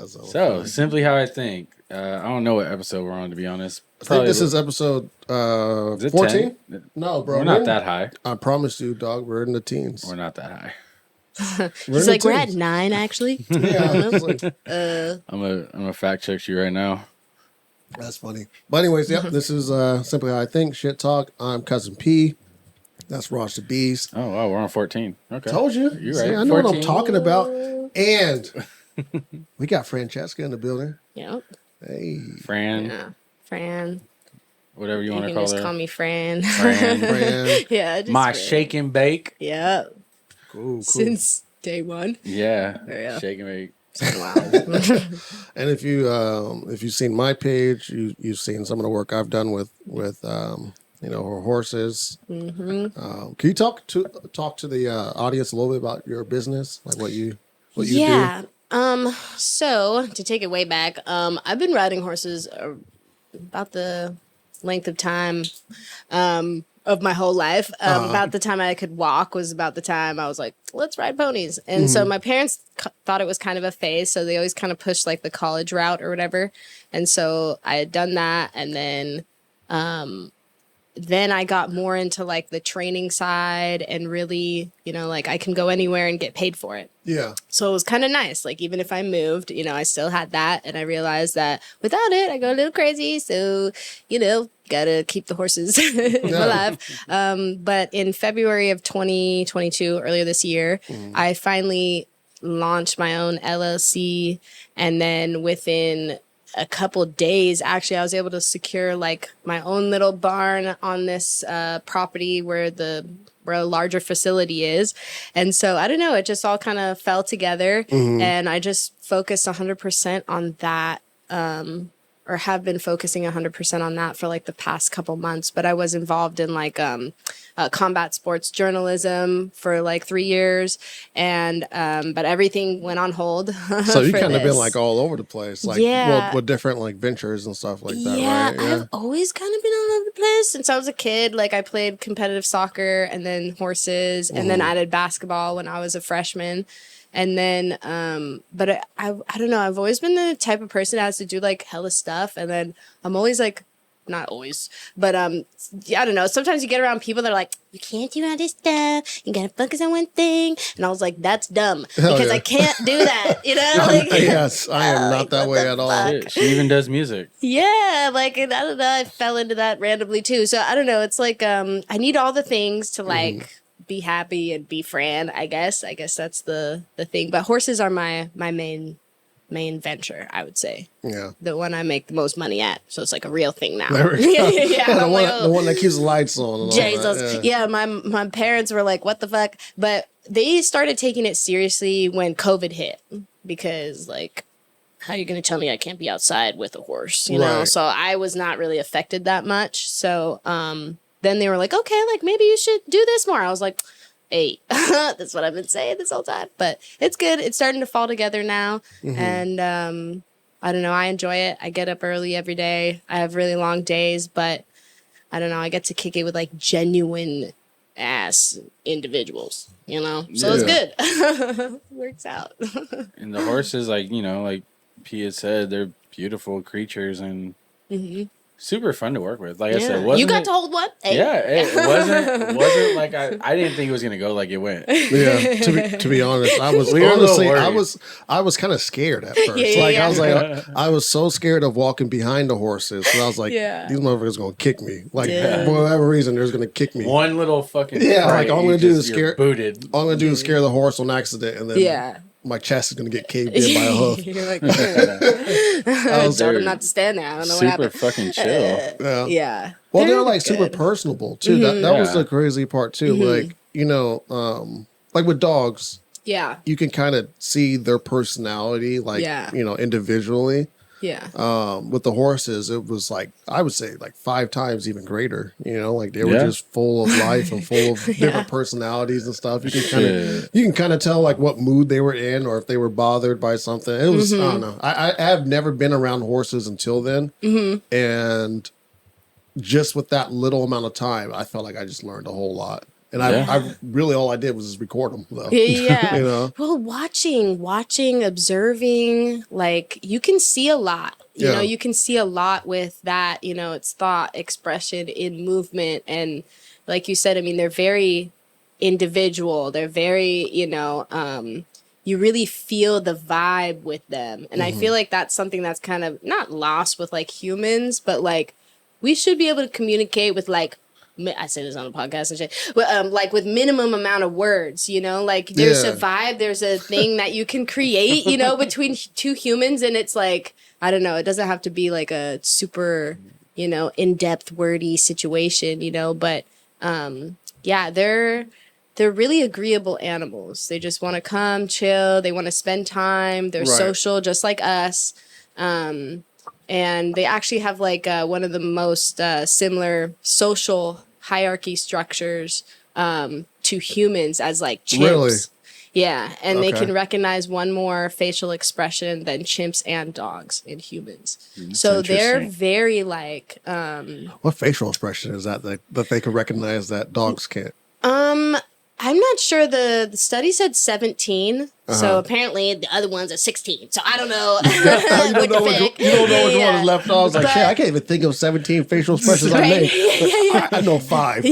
So, simply how I think. I don't know what episode we're on, to be honest. I think this is episode 14. No, bro. We're not that high. I promise you, dog. We're in the teens. We're not that high. He's like, we're at 9, actually. Yeah. I'm a fact check you right now. That's funny. But anyways, yep. This is simply how I think. Shit talk. I'm cousin P. That's Ross the Beast. Oh wow, we're on 14. Okay. Told you. You're See, right. I know 14. what I'm talking about. And we got Francesca in the building. Yep. Hey. Fran. Yeah. Fran. Whatever you want to can call just her. call me Fran. Fran. Yeah. Just My Fran. shake and bake. Yeah. Cool. Since day one. Yeah. Yeah. Shake and bake. Wow. And if you've seen my page, you've seen some of the work I've done with her horses. Mm-hmm. Can you talk to the audience a little bit about your business, like what you do? So to take it way back, I've been riding horses about the length of time of my whole life. About the time I could walk was about the time I was like, let's ride ponies. And so my parents thought it was kind of a phase, so they always kind of pushed like the college route or whatever. And so I had done that, and then I got more into like the training side and really, like I can go anywhere and get paid for it. Yeah. So it was kind of nice. Like even if I moved, I still had that. And I realized that without it, I go a little crazy. So, gotta keep the horses alive. But in February of 2022, earlier this year, I finally launched my own LLC. And then within a couple days, actually, I was able to secure like my own little barn on this property where a larger facility is. And so I don't know, it just all kind of fell together, and I just focused 100% on that, or have been focusing 100% on that for like the past couple months. But I was involved in like combat sports journalism for like 3 years, and but everything went on hold. So you kind of been like all over the place, like with different like ventures and stuff like that, right? Yeah, I've always kind of been all over the place since I was a kid. Like I played competitive soccer and then horses, and then I did basketball when I was a freshman. And then, but I don't know, I've always been the type of person that has to do like hella stuff. And then I'm always like, not always, but yeah, I don't know. Sometimes you get around people that are like, you can't do all this stuff. You gotta focus on one thing. And I was like, that's dumb because I can't do that. Like, yes, I am not that way at all. Shit, she even does music. Yeah, like I don't know. I fell into that randomly too. So I don't know. It's like I need all the things to like be happy and be Fran. I guess that's the thing. But horses are my main venture, I would say. Yeah. The one I make the most money at. So it's like a real thing now. Yeah, the one that keeps the lights on. And Jesus. Yeah, my parents were like, what the fuck? But they started taking it seriously when COVID hit. Because like, how are you going to tell me I can't be outside with a horse? You know? So I was not really affected that much. So then they were like, okay, like maybe you should do this more. I was like, hey, that's what I've been saying this whole time. But it's good. It's starting to fall together now. And I don't know. I enjoy it. I get up early every day. I have really long days, but I don't know. I get to kick it with like genuine ass individuals, So it's good. Works out. And the horses, like, like P had said, they're beautiful creatures and super fun to work with. Like I said, you got to hold one. Hey. Yeah, it wasn't like I didn't think it was gonna go like it went. Yeah, to be honest, I was I was kind of scared at first. I was so scared of walking behind the horses. So I was like, these motherfuckers gonna kick me. Like for whatever reason, they're gonna kick me. One little fucking like all I'm gonna do is scare booted. All I'm gonna do is scare the horse on accident, and then my chest is going to get caved in by a hoof. You're like, I told him not to stand there. I don't know what happened. Super fucking chill. Yeah. Well, they're like super personable too. That was the crazy part too. Like, like with dogs, you can kind of see their personality, like, individually. Yeah. With the horses, it was like, I would say like 5 times even greater, like they were just full of life and full of different personalities and stuff. You can kind of tell like what mood they were in or if they were bothered by something. It was, I don't know. I have never been around horses until then. And just with that little amount of time, I felt like I just learned a whole lot. And I really, all I did was just record them, though. Yeah. You know? Well, watching, observing, like you can see a lot. You know, you can see a lot with that, you know, it's thought, expression in movement. And like you said, I mean, they're very individual. They're very, you know, you really feel the vibe with them. And I feel like that's something that's kind of not lost with like humans, but like we should be able to communicate with like, I say this on a podcast and shit, but like with minimum amount of words, you know, like there's a vibe, there's a thing that you can create, you know, between two humans. And it's like, I don't know, it doesn't have to be like a super, you know, in-depth wordy situation, you know, but yeah, they're really agreeable animals. They just want to come chill. They want to spend time. They're social, just like us. And they actually have like one of the most similar social hierarchy structures to humans as like chimps. Really? Yeah, and they can recognize one more facial expression than chimps and dogs in humans. So they're very like. What facial expression is that they can recognize that dogs can't? I'm not sure. The study said 17, so apparently the other ones are 16. So I don't know. You don't know which one is left off. I was like, shit, I can't even think of 17 facial expressions I made. I know 5.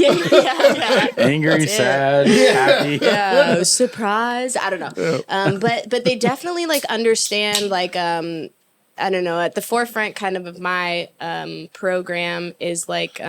Angry, sad, happy. Surprised. I don't know. But they definitely like understand like I don't know, at the forefront kind of my program is like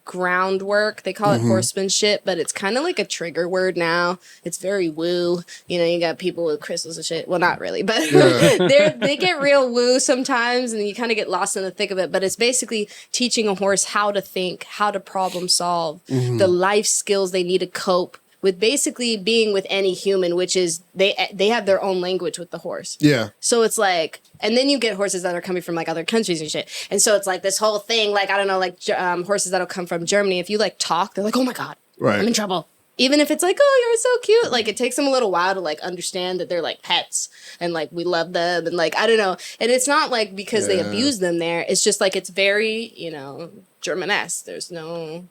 groundwork. They call it horsemanship, but it's kind of like a trigger word now. It's very woo. You know, you got people with crystals and shit. Well, not really, but they get real woo sometimes, and you kind of get lost in the thick of it. But it's basically teaching a horse how to think, how to problem solve, the life skills they need to cope with basically being with any human, which is they have their own language with the horse. Yeah. So it's like, and then you get horses that are coming from like other countries and shit. And so it's like this whole thing, like, I don't know, like horses that'll come from Germany. If you like talk, they're like, oh my God, I'm in trouble. Even if it's like, oh, you're so cute. Like it takes them a little while to like understand that they're like pets and like we love them. And like, I don't know. And it's not like because they abuse them there. It's just like, it's very, you know, Germanesque. There's no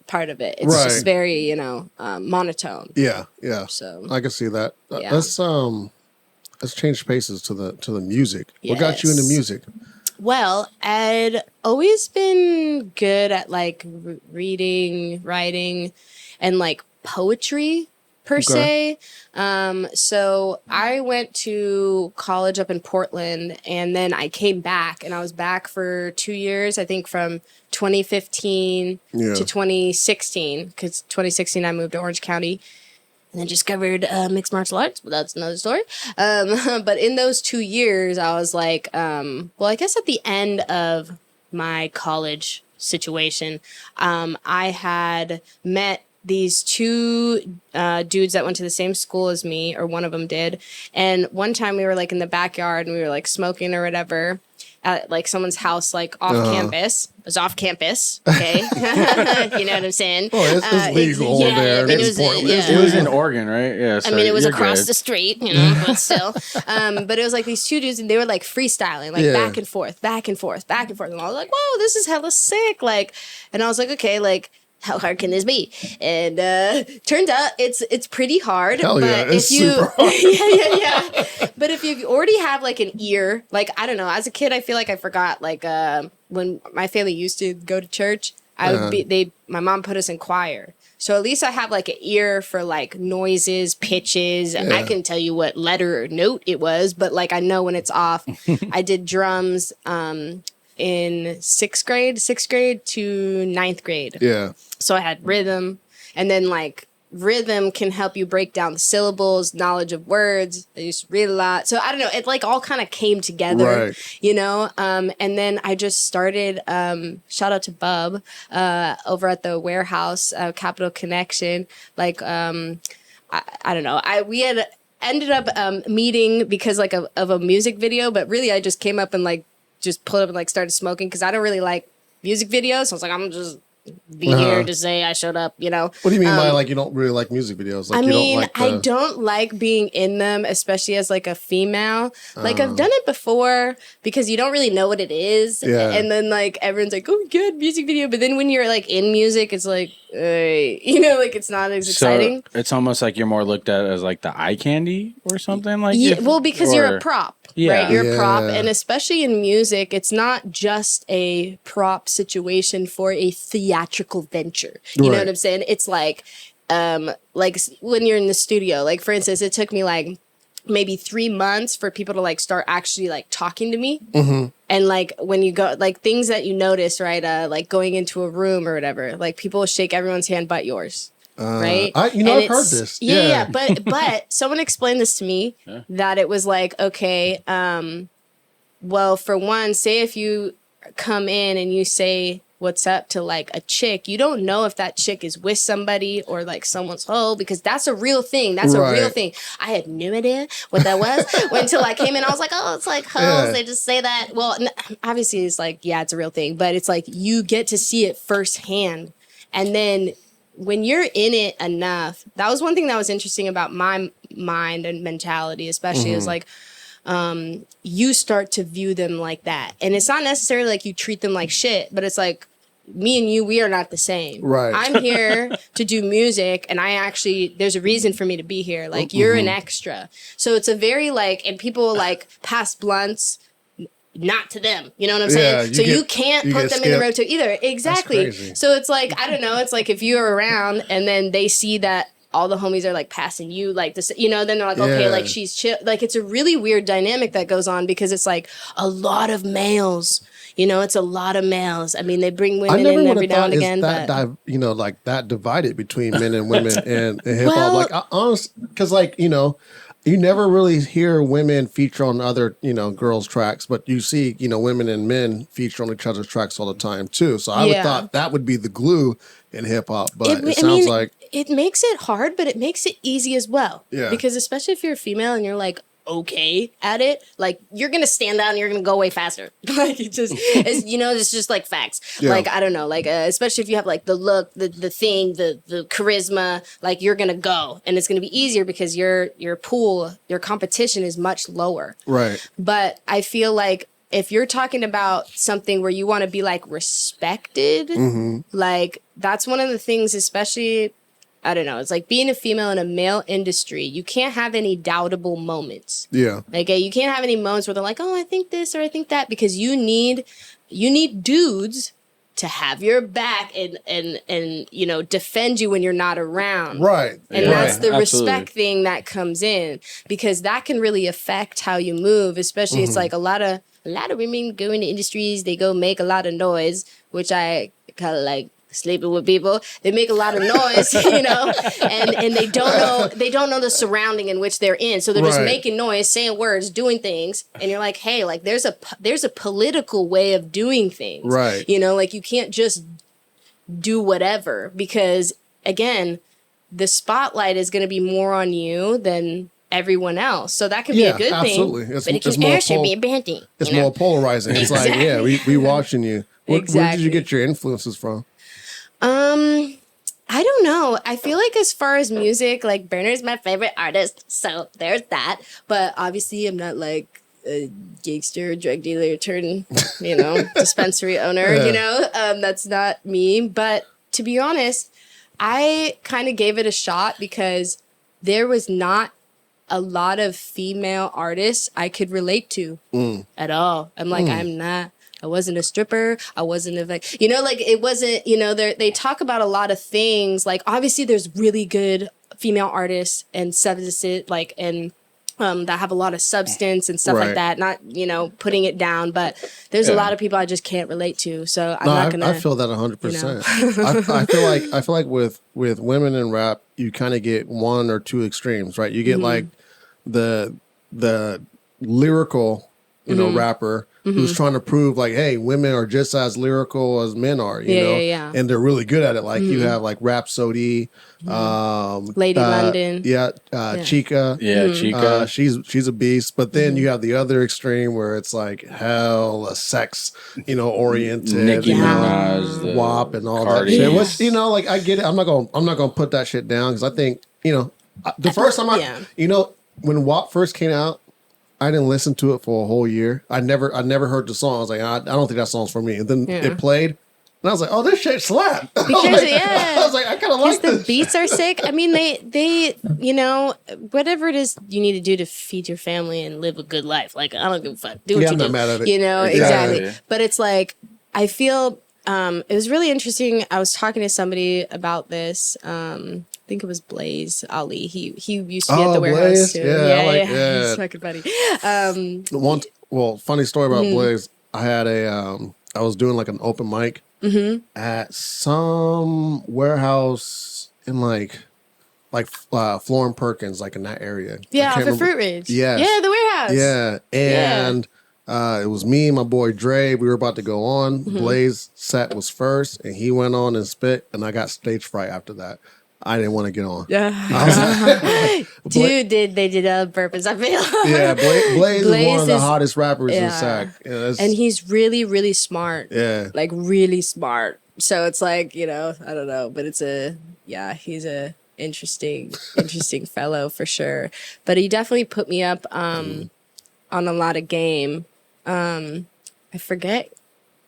part of it. It's just very, you know, monotone. Yeah. So I can see that. Let's change paces to the music. Yes. What got you into music? Well, I'd always been good at like reading, writing, and like poetry per se. So I went to college up in Portland, and then I came back, and I was back for 2 years, I think from 2015 to 2016, because 2016 I moved to Orange County. And then discovered mixed martial arts, but that's another story. But in those 2 years, I was like, well, I guess at the end of my college situation, I had met these 2 dudes that went to the same school as me, or one of them did. And one time we were like in the backyard and we were like smoking or whatever at like someone's house, like off campus. It was off campus, okay? You know what I'm saying? Oh, it's legal there. I mean, it was in Oregon, right? Yeah. So I mean, it was across the street, you know, but still. But it was like these 2 dudes, and they were like freestyling, like back and forth, back and forth, back and forth. And I was like, whoa, this is hella sick. Like, and I was like, okay, like, how hard can this be? And turns out it's pretty hard. Hell but yeah, it's if you super hard. But if you already have like an ear, like I don't know, as a kid I feel like I forgot like when my family used to go to church, my mom put us in choir. So at least I have like an ear for like noises, pitches, and I can tell you what letter or note it was, but like I know when it's off. I did drums in sixth grade to ninth grade. Yeah. So I had rhythm, and then like rhythm can help you break down the syllables, knowledge of words. I used to read a lot. So I don't know, it like all kind of came together, you know? And then I just started, shout out to Bub, over at the warehouse, Capital Connection. Like, I don't know. We had ended up meeting because like of a music video, but really I just came up and like just pulled up and like started smoking because I don't really like music videos. So I was like, I'm just be here to say I showed up, you know. What do you mean by like you don't really like music videos? Like, I don't like being in them, especially as like a female. Like I've done it before because you don't really know what it is. Yeah. And then like everyone's like, oh, good music video. But then when you're like in music, it's like, like it's not as exciting. So it's almost like you're more looked at as like the eye candy or something like. Yeah, well, because you're a prop, right? You're a prop, Yeah. and especially in music, it's not just a prop situation for a theatrical venture. You know Right. what I'm saying? It's like when you're in the studio. Like for instance, it took me like maybe 3 months for people to like start actually like talking to me. And like when you go, like things that you notice, right? Like going into a room or whatever, like people shake everyone's hand but yours. Right? I've heard this. Yeah. But someone explained this to me that it was like, okay, well, for one, say if you come in and you say what's up to like a chick, you don't know if that chick is with somebody or like someone's hoe, because that's a real thing. That's a real thing. I had no idea what that was until I came in. I was like, oh, it's like hoes. Yeah. They just say that. Well, obviously it's like, yeah, it's a real thing, but it's like you get to see it firsthand. And then when you're in it enough, that was one thing that was interesting about my mind and mentality, especially is like, you start to view them like that. And it's not necessarily like you treat them like shit, but it's like, me and you, we are not the same. Right. I'm here to do music, and there's a reason for me to be here. Like, you're an extra. So it's a very like, and people like pass blunts, not to them. You know what I'm saying? So you can't put them in the road to either. Exactly. So it's like, I don't know. It's like if you're around and then they see that all the homies are like passing you like this, then they're like, okay, like she's chill. Like it's a really weird dynamic that goes on because it's like a lot of males. It's a lot of males. I mean, they bring women in every now and again. Like that divided between men and women and hip hop. Like honestly, because like you never really hear women feature on other girls' tracks, but you see women and men feature on each other's tracks all the time too. So I would thought that would be the glue in hip hop, but it sounds like it makes it hard, but it makes it easy as well. Yeah. Because especially if you're a female and you're like okay at it, like you're gonna stand out and you're gonna go way faster. Like it's just like facts. Yeah. Like I don't know, like especially if you have like the look, the thing, the charisma, like you're gonna go, and it's gonna be easier because your competition is much lower. Right. But I feel like if you're talking about something where you want to be like respected, like that's one of the things, especially, I don't know, it's like being a female in a male industry, you can't have any doubtable moments. Yeah. Like you can't have any moments where they're like, oh, I think this or I think that, because you need dudes to have your back and defend you when you're not around. Right. And that's the respect thing that comes in, because that can really affect how you move, especially it's like a lot of women go into industries, they go make a lot of noise, which I kind of like sleeping with people. They make a lot of noise, and they don't know the surrounding in which they're in. So they're just making noise, saying words, doing things, and you're like, hey, like there's a political way of doing things. Right. Like you can't just do whatever, because again, the spotlight is going to be more on you than everyone else. So that could be a good absolutely. thing. But it can also be a bad thing. It's more polarizing. It's like, we watching you. Where did you get your influences from? I don't know. I feel like as far as music, like Burner's my favorite artist, so there's that. But obviously, I'm not like a gangster, drug dealer, turned dispensary owner. That's not me. But to be honest, I kind of gave it a shot because there was not a lot of female artists I could relate to at all. I'm like, I wasn't a stripper. I wasn't it wasn't, they talk about a lot of things. Like, obviously there's really good female artists and substances, like, and that have a lot of substance and stuff like that. Not, putting it down, but there's a lot of people I just can't relate to. So I'm not going to. I feel that 100%. I feel like with women in rap, you kind of get one or two extremes, right? You get like the lyrical, rapper who's trying to prove like, hey, women are just as lyrical as men are, you know? Yeah. And they're really good at it. Like you have like Rhapsody, Lady London. Chica. Yeah, Chica. She's a beast. But then you have the other extreme where it's like hell, sex, oriented. Nicki Minaj, WAP and all Cardi. that shit. Which, I get it. I'm not gonna put that shit down because I think, the first time when WAP first came out, I didn't listen to it for a whole year. I never heard the song. I was like, I don't think that song's for me. And then it played. And I was like, oh, this shit slap. Because I was like, I kind of like the this. beats are sick. I mean, they, whatever it is you need to do to feed your family and live a good life. Like, I don't give a fuck. Do what you I'm do. not mad at it. Exactly. Yeah. But it's like, I feel, it was really interesting. I was talking to somebody about this. I think it was Blaze Ali. He used to be at the warehouse Blaze? too. Yeah. He's fucking funny. Funny story about Blaze. I had I was doing like an open mic at some warehouse in like Florin Perkins, like in that area. Yeah, off of Fruit Ridge. Yes. Yeah, the warehouse. Yeah. And it was me and my boy Dre. We were about to go on. Blaze set was first, and he went on and spit, and I got stage fright after that. I didn't want to get on. Yeah. Dude, they did that on purpose, I feel. Yeah, Blaze is one of the hottest rappers in SAC. Yeah, and he's really, really smart. Yeah. Like, really smart. So it's like, I don't know. But he's a interesting fellow for sure. But he definitely put me up on a lot of game. I forget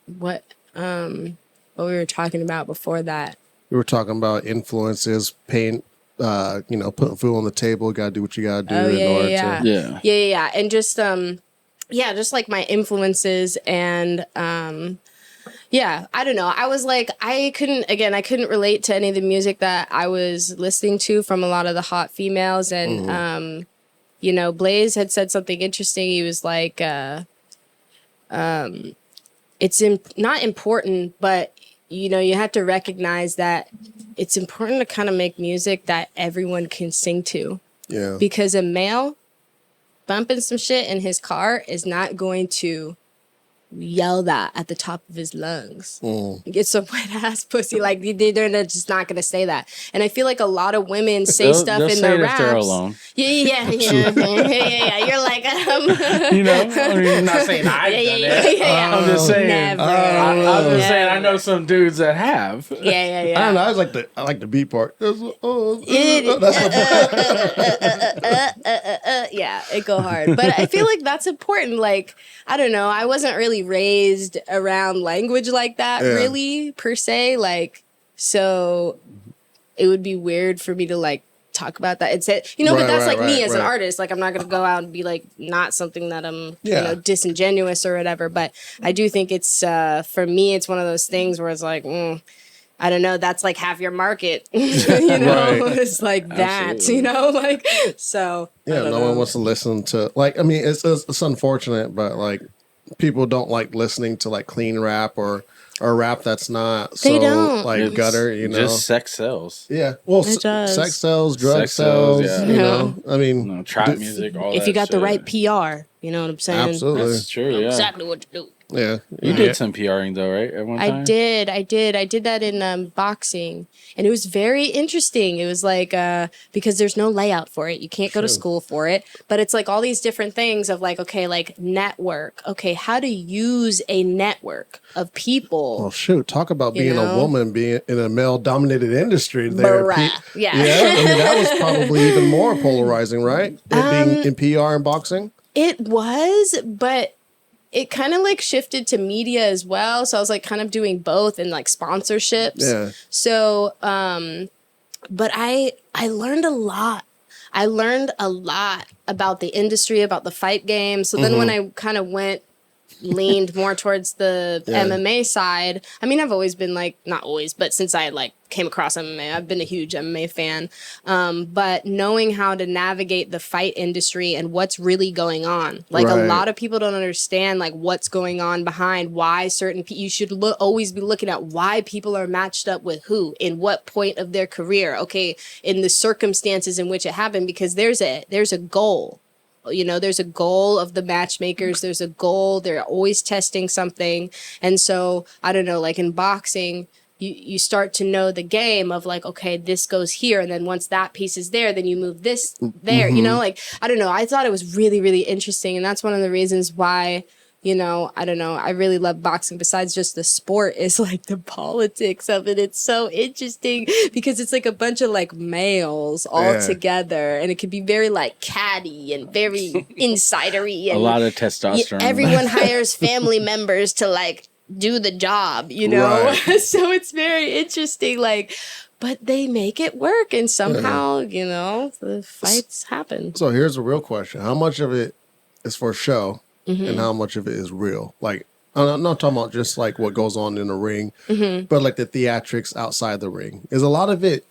what we were talking about before that. We were talking about influences, putting food on the table. Got to do what you got to do in order to. Yeah. And just, just like my influences and, I don't know. I was like, I couldn't relate to any of the music that I was listening to from a lot of the hot females. And, Blaze had said something interesting. He was like, it's not important, but you have to recognize that it's important to kind of make music that everyone can sing to. Yeah. Because a male bumping some shit in his car is not going to yell that at the top of his lungs. Get some wet ass pussy. Like, they're just not gonna say that. And I feel like a lot of women say stuff in their raps. They're alone. Yeah. You're like, I'm not saying I've done it. I'm just saying. Never. I'm just saying I know some dudes that have. Yeah. I don't know. I like the beat part. That's yeah, it go hard. But I feel like that's important. Like, I don't know. I wasn't really raised around language like that, really, per se. Like, so it would be weird for me to like talk about that. It's but that's like me as an artist. Like, I'm not gonna go out and be like not something that I'm disingenuous or whatever. But I do think it's for me, it's one of those things where it's like, I don't know, that's like half your market. It's like that, like so. Yeah, no one wants to listen to it's unfortunate, but like people don't like listening to like clean rap or rap that's not gutter, Just sex sells. Yeah. Well, sex sells, drug sells, trap music, all that. If you got shit. the right PR, you know what I'm saying? Absolutely. That's true, exactly what to do. Yeah. You did some PRing though, right? At one time? I did. I did that in boxing. And it was very interesting. It was like, because there's no layout for it. You can't go to school for it. But it's like all these different things of like, okay, like network. Okay, how to use a network of people. Well, shoot. Talk about being a woman, being in a male-dominated industry there. Yeah. That was probably even more polarizing, right? Being in PR and boxing? It was, but it kind of like shifted to media as well. So I was like kind of doing both and like sponsorships. Yeah. So, but I learned a lot. I learned a lot about the industry, about the fight game. So then when I kind of leaned more towards the MMA side. I mean, I've always been like, not always, but since I like came across MMA, I've been a huge MMA fan. But knowing how to navigate the fight industry and what's really going on. Like a lot of people don't understand like what's going on behind why certain people, you should always be looking at why people are matched up with who, in what point of their career. Okay. In the circumstances in which it happened, because there's a goal. There's a goal of the matchmakers. There's a goal. They're always testing something. And so, I don't know, like in boxing, you start to know the game of like, okay, this goes here. And then once that piece is there, then you move this there, like, I don't know. I thought it was really, really interesting. And that's one of the reasons why, I don't know, I really love boxing. Besides just the sport, is like the politics of it. It's so interesting because it's like a bunch of like males all together, and it can be very like catty and very insidery. And a lot of testosterone. Everyone hires family members to like do the job, you know? Right. So it's very interesting, like, but they make it work, and somehow, you know, the fights happen. So here's a real question. How much of it is for show and how much of it is real? Like, I'm not talking about just like what goes on in the ring, but like the theatrics outside the ring. Is a lot of it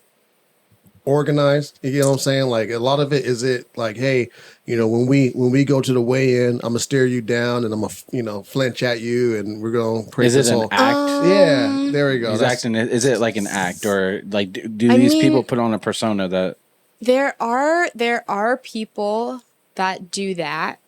organized? You know what I'm saying? Like a lot of it, is it like, hey, you know, when we go to the weigh-in, I'm gonna stare you down and I'm gonna, you know, flinch at you and we're gonna pray. Is it an act? Yeah, there we go. He's acting. Is it like an act, or like do these people put on a persona that? There are people that do that,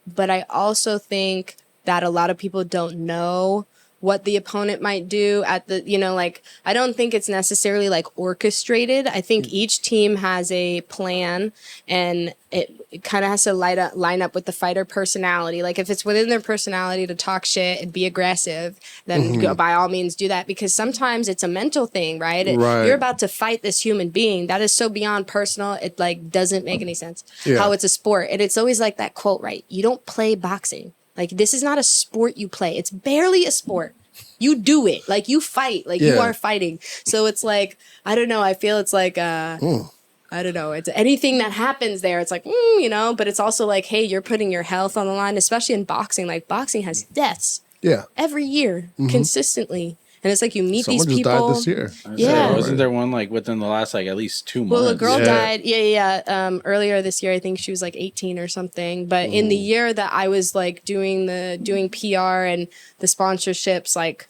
but I also think that a lot of people don't know what the opponent might do at the, you know, like, I don't think it's necessarily like orchestrated. I think each team has a plan, and it kind of has to line up with the fighter personality. Like if it's within their personality to talk shit and be aggressive, then go, by all means do that, because sometimes it's a mental thing, right? You're about to fight this human being that is so beyond personal. It like doesn't make any sense how it's a sport. And it's always like that quote, right? You don't play boxing. Like, this is not a sport you play. It's barely a sport. You do it. Like, you fight. Like, you are fighting. So it's like, I don't know. I feel it's like, I don't know. It's anything that happens there. It's like, you know, but it's also like, hey, you're putting your health on the line, especially in boxing. Like, boxing has deaths every year consistently. And it's like you meet these people. Someone just died this year. Yeah. Wasn't there one like within the last like at least 2 months? Well, a girl died. Earlier this year, I think she was like 18 or something. But in the year that I was like doing PR and the sponsorships, like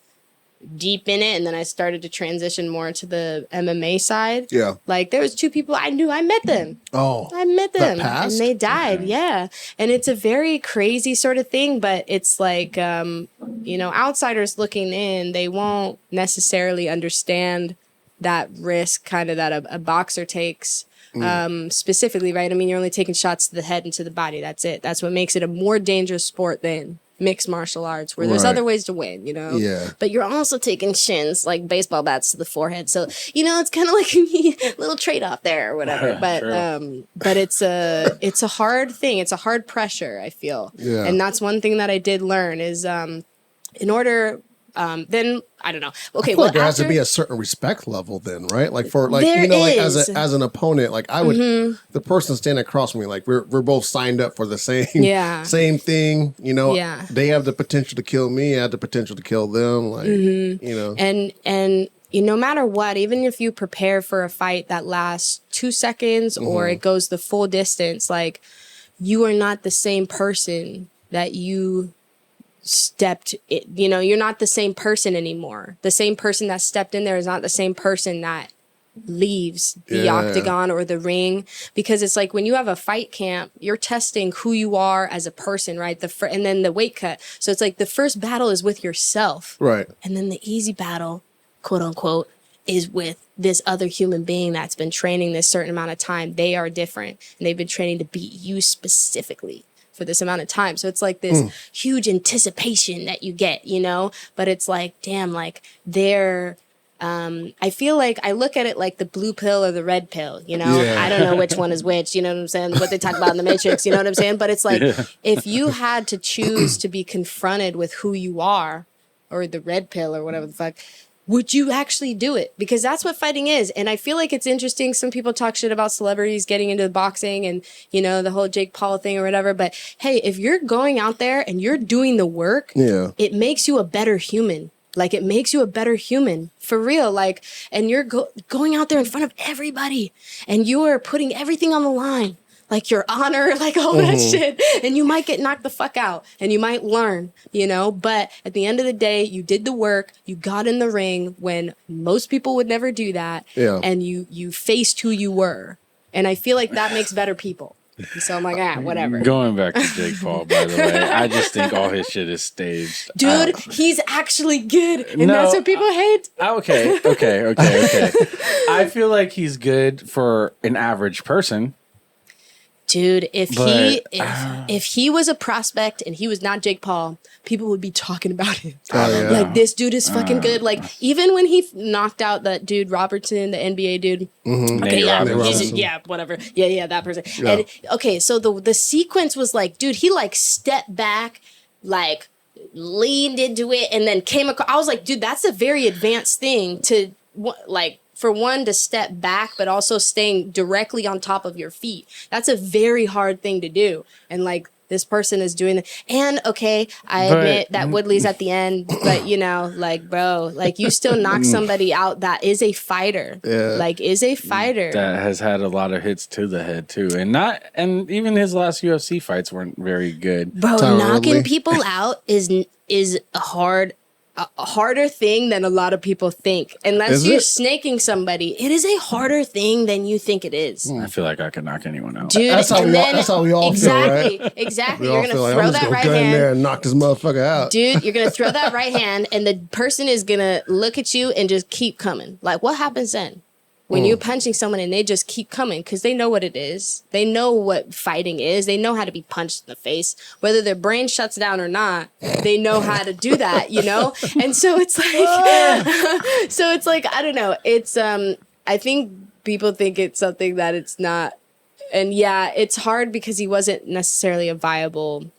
deep in it, and then I started to transition more to the MMA side. Yeah. Like there was 2 people I knew. I met them. Oh. I met them. And they died. Okay. Yeah. And it's a very crazy sort of thing, but it's like, you know, outsiders looking in, they won't necessarily understand that risk kind of that a boxer takes. Specifically, right? I mean, you're only taking shots to the head and to the body. That's it. That's what makes it a more dangerous sport than mixed martial arts, where there's other ways to win, you know? Yeah. But you're also taking shins, like baseball bats to the forehead. So, you know, it's kind of like a little trade-off there or whatever. But but it's a hard thing. It's a hard pressure, I feel. Yeah. And that's one thing that I did learn is in order... then I don't know. Okay, well, like there has to be a certain respect level, then, right? Like for like you know, like as an opponent, like I would the person standing across from me, like we're both signed up for the same thing. You know, they have the potential to kill me. I have the potential to kill them. Like you know, and you know, no matter what, even if you prepare for a fight that lasts 2 seconds or it goes the full distance, like you are not the same person that you you know, you're not the same person anymore. The same person that stepped in there is not the same person that leaves the octagon or the ring, because it's like when you have a fight camp, you're testing who you are as a person, right? And then the weight cut. So it's like the first battle is with yourself. Right. And then the easy battle, quote unquote, is with this other human being that's been training this certain amount of time. They are different and they've been training to beat you specifically for this amount of time. So it's like this huge anticipation that you get, you know, but it's like, damn, like they're, I feel like I look at it like the blue pill or the red pill, you know, I don't know which one is which, you know what I'm saying? What they talk about in the Matrix, you know what I'm saying? But it's like, if you had to choose to be confronted with who you are, or the red pill or whatever the fuck, would you actually do it? Because that's what fighting is. And I feel like it's interesting. Some people talk shit about celebrities getting into boxing and, you know, the whole Jake Paul thing or whatever. But hey, if you're going out there and you're doing the work, it makes you a better human. Like, it makes you a better human for real. Like, and you're going out there in front of everybody and you are putting everything on the line. Like your honor, like all that shit. And you might get knocked the fuck out and you might learn, you know, but at the end of the day, you did the work, you got in the ring when most people would never do that. Yeah. And you faced who you were. And I feel like that makes better people. So I'm like, whatever. Going back to Jake Paul, by the way, I just think all his shit is staged. Dude, he's actually good. And that's what people hate. Okay. I feel like he's good for an average person. Dude, if he was a prospect and he was not Jake Paul, people would be talking about him. Like, this dude is fucking good. Like, even when he knocked out that dude Robertson, the NBA dude. Okay, whatever. Yeah, that person. Yeah. And, okay, so the sequence was like, dude, he like stepped back, like leaned into it and then came across. I was like, dude, that's a very advanced thing to like, for one, to step back, but also staying directly on top of your feet. That's a very hard thing to do. And like, this person is doing it. And okay, I admit that Woodley's at the end, but you know, like, bro, like you still knock somebody out that is a fighter. Yeah. Like, is a fighter. That has had a lot of hits to the head too. And even his last UFC fights weren't very good. Bro, knocking people out is a harder thing than a lot of people think. Unless you're snaking somebody, it is a harder thing than you think it is. I feel like I could knock anyone out. Dude, that's how we all feel, right? Exactly. We You're all going to feel like, throw I'm just that gonna right go in there hand. and knock this motherfucker out. Dude, you're going to throw that right hand and the person is going to look at you and just keep coming. Like, what happens then? When you're punching someone and they just keep coming because they know what it is. They know what fighting is. They know how to be punched in the face. Whether their brain shuts down or not, they know how to do that, you know? And so it's like, I don't know. It's, I think people think it's something that it's not. And yeah, it's hard because he wasn't necessarily a viable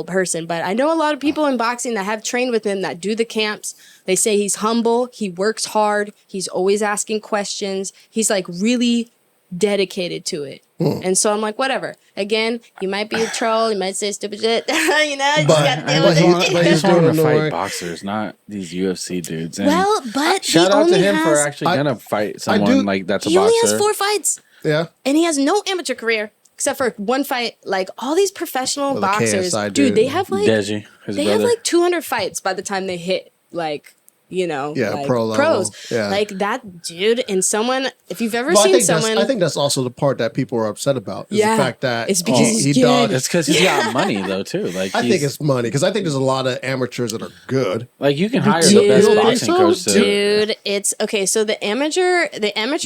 person, but I know a lot of people in boxing that have trained with him that do the camps. They say he's humble, he works hard, he's always asking questions, he's like really dedicated to it. And so I'm like, whatever. Again, you might be a troll, you might say stupid shit, you know, you just gotta deal with it. I just want him to fight boxers, not these UFC dudes. And well, but shout out to him for has, actually gonna fight someone like that's a he boxer. only has 4 fights. Yeah. And he has no amateur career. Except for one fight, like all these professional the boxers, KSI dude, they have like Deji, they have like 200 fights by the time they hit like, you know, like pro level. pros. Yeah. Like that dude and someone, if you've ever seen someone, I think that's also the part that people are upset about is the fact that it's because he's good. dogged. It's because he's got money though too. Like I think it's money because I think there's a lot of amateurs that are good. like you can hire the best boxing coach to. Dude, it's okay. So the amateur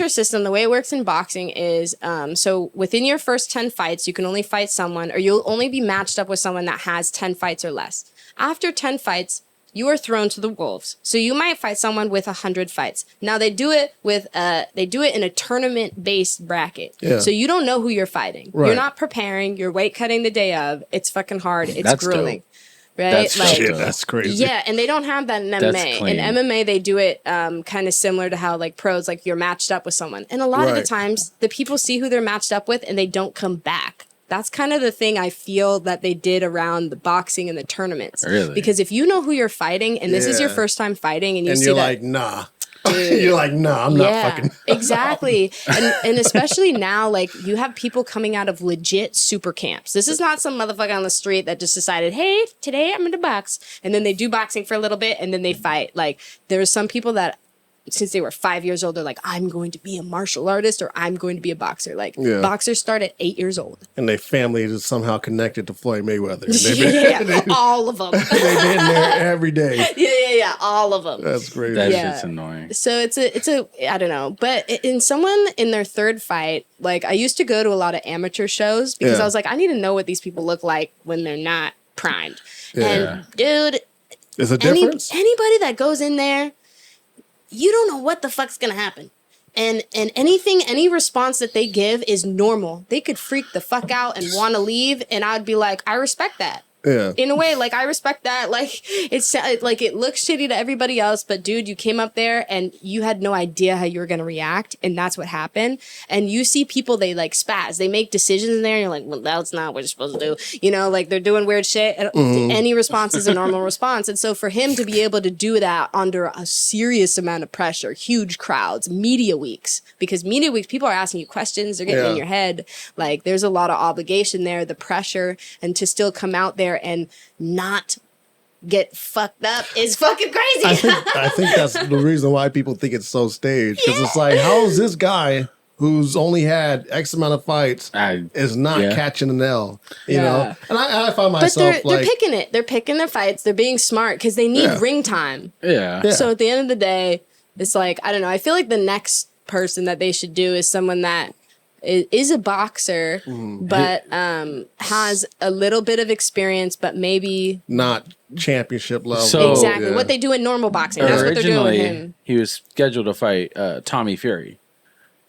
system, the way it works in boxing is, so within your first 10 fights, you can only fight someone, or you'll only be matched up with someone that has 10 fights or less. After 10 fights, you are thrown to the wolves. So you might fight someone with 100 fights. Now they do it in a tournament-based bracket. Yeah. So you don't know who you're fighting. Right. You're not preparing. You're weight cutting the day of. It's fucking hard. It's That's grueling. dope. Right? That's like, dope. That's crazy. yeah, and they don't have that in That's MMA. clean. In MMA, they do it kind of similar to how like pros, like you're matched up with someone. And a lot of the Right. times, the people see who they're matched up with and they don't come back. That's kind of the thing I feel that they did around the boxing and the tournaments. Really? Because if you know who you're fighting and this is your Yeah. first time fighting and you And see you're that, like, nah. You're like, nah, I'm not fucking. exactly. And especially now, like you have people coming out of legit super camps. This is not some motherfucker on the street that just decided, hey, today I'm gonna box. And then they do boxing for a little bit and then they fight. Like there's some people that since they were 5 years old, they're like, I'm going to be a martial artist or I'm going to be a boxer. Like boxers start at 8 years old. And their family is somehow connected to Floyd Mayweather. Yeah, all of them. They've been there every day. Yeah, all of them. That's crazy. That Yeah. shit's annoying. So it's a I don't know, but in someone in their third fight, like I used to go to a lot of amateur shows because Yeah. I was like, I need to know what these people look like when they're not primed. Yeah. And dude, There's a difference. anybody that goes in there, you don't know what the fuck's gonna happen. And any response that they give is normal. They could freak the fuck out and want to leave, and I'd be like, I respect that. Yeah. In a way, like I respect that. Like it's like it looks shitty to everybody else, but dude, you came up there and you had no idea how you were gonna react, and that's what happened. And you see people, they like spaz, they make decisions in there, and you're like, well, that's not what you're supposed to do. You know, like they're doing weird shit. And any response is a normal response. And so for him to be able to do that under a serious amount of pressure, huge crowds, media weeks, because media weeks, people are asking you questions, they're getting in your head. Like there's a lot of obligation there, the pressure, and to still come out there and not get fucked up is fucking crazy. I think that's the reason why people think it's so staged. Because it's like, how is this guy who's only had X amount of fights is not catching an L? You know? And I find myself but they're picking it. They're picking their fights. They're being smart because they need ring time. Yeah. So at the end of the day, it's like, I don't know. I feel like the next person that they should do is someone that is a boxer, but has a little bit of experience, but maybe not championship level. So- exactly what they do in normal boxing. That's what they're doing with Originally, him. he was scheduled to fight Tommy Fury.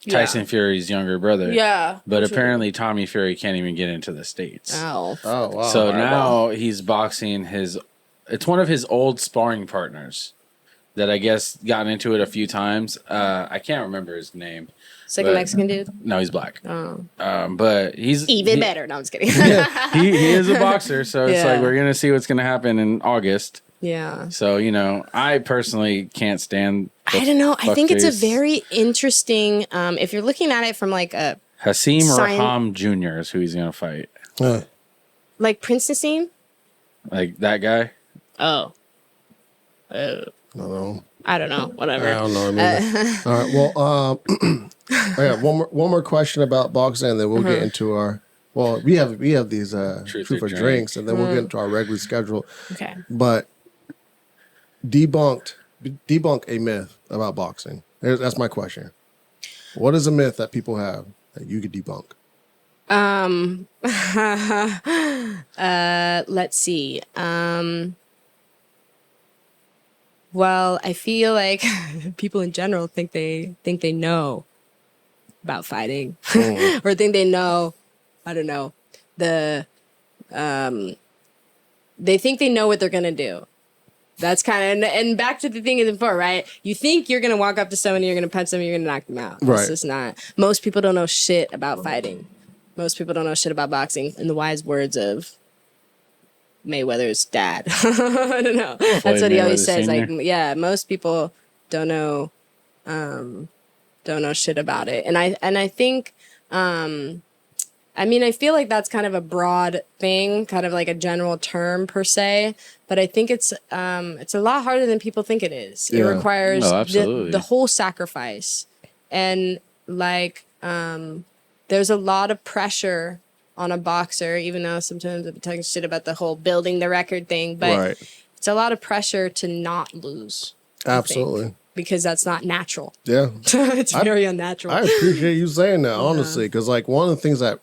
Tyson Fury's younger brother. Yeah. But apparently Tommy Fury can't even get into the States. Oh. wow. So now he's boxing it's one of his old sparring partners that I guess gotten into it a few times. I can't remember his name. It's like a Mexican dude? No, he's black. Oh. But he's... Even better. No, I'm just kidding. he is a boxer, so it's like we're going to see what's going to happen in August. Yeah. So, I personally can't stand... I don't know. I think it's a very interesting... if you're looking at it from like a... Hasim Raham Jr. is who he's going to fight. Like Prince Nassim? Like that guy? Oh. No. I don't know. Whatever. I don't know. All right. Well, I got one more question about boxing, and then we'll get into our. Well, we have these truth or drinks, and then we'll get into our regular schedule. Okay. But debunk a myth about boxing. That's my question. What is a myth that people have that you could debunk? Let's see. Well, I feel like people in general think they know about fighting or think they know, I don't know, they think they know what they're going to do. That's kind of, and back to the thing before, right? You think you're going to walk up to someone, you're going to punch them, you're going to knock them out. Right. It's just not. Most people don't know shit about fighting. Most people don't know shit about boxing. In the wise words of Mayweather's dad. I don't know. That's what he always says. Like, yeah, most people don't know shit about it. And I think, I feel like that's kind of a broad thing, kind of like a general term per se. But I think it's a lot harder than people think it is. It requires the whole sacrifice. And like, there's a lot of pressure on a boxer, even though sometimes I'm talking shit about the whole building the record thing, but it's a lot of pressure to not lose. Absolutely. Because that's not natural. Yeah. It's very unnatural. I appreciate you saying that, honestly, because like one of the things that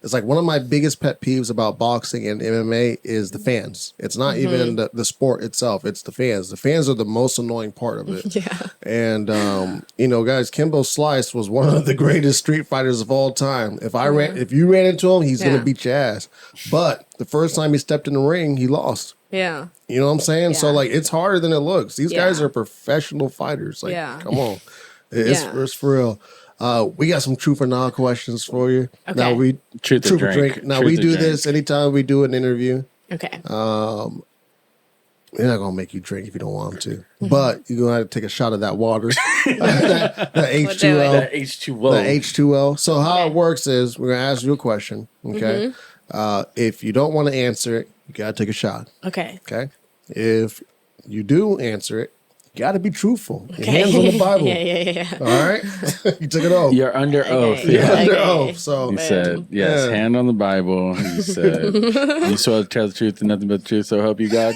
it's like one of my biggest pet peeves about boxing and MMA is the fans. It's not even the sport itself. It's the fans. The fans are the most annoying part of it. Yeah. And, guys, Kimbo Slice was one of the greatest street fighters of all time. If you ran into him, he's going to beat your ass. But the first time he stepped in the ring, he lost. Yeah. You know what I'm saying? Yeah. So, like, it's harder than it looks. These guys are professional fighters. Like, come on. It's for real. We got some truth or not questions for you. Okay. Now truth or drink. Now we do this anytime we do an interview. Okay. We're not gonna make you drink if you don't want to, but you're gonna have to take a shot of that water, that H2O, that H2O. So how it works is we're gonna ask you a question. Okay. If you don't want to answer it, you gotta take a shot. Okay. Okay. If you do answer it, you gotta be truthful. Your hands on the Bible. Yeah. All right. You took it off. You're under oath. You're under oath. So he said, yes, hand on the Bible. He said, you swear to tell the truth and nothing but the truth, so help you God.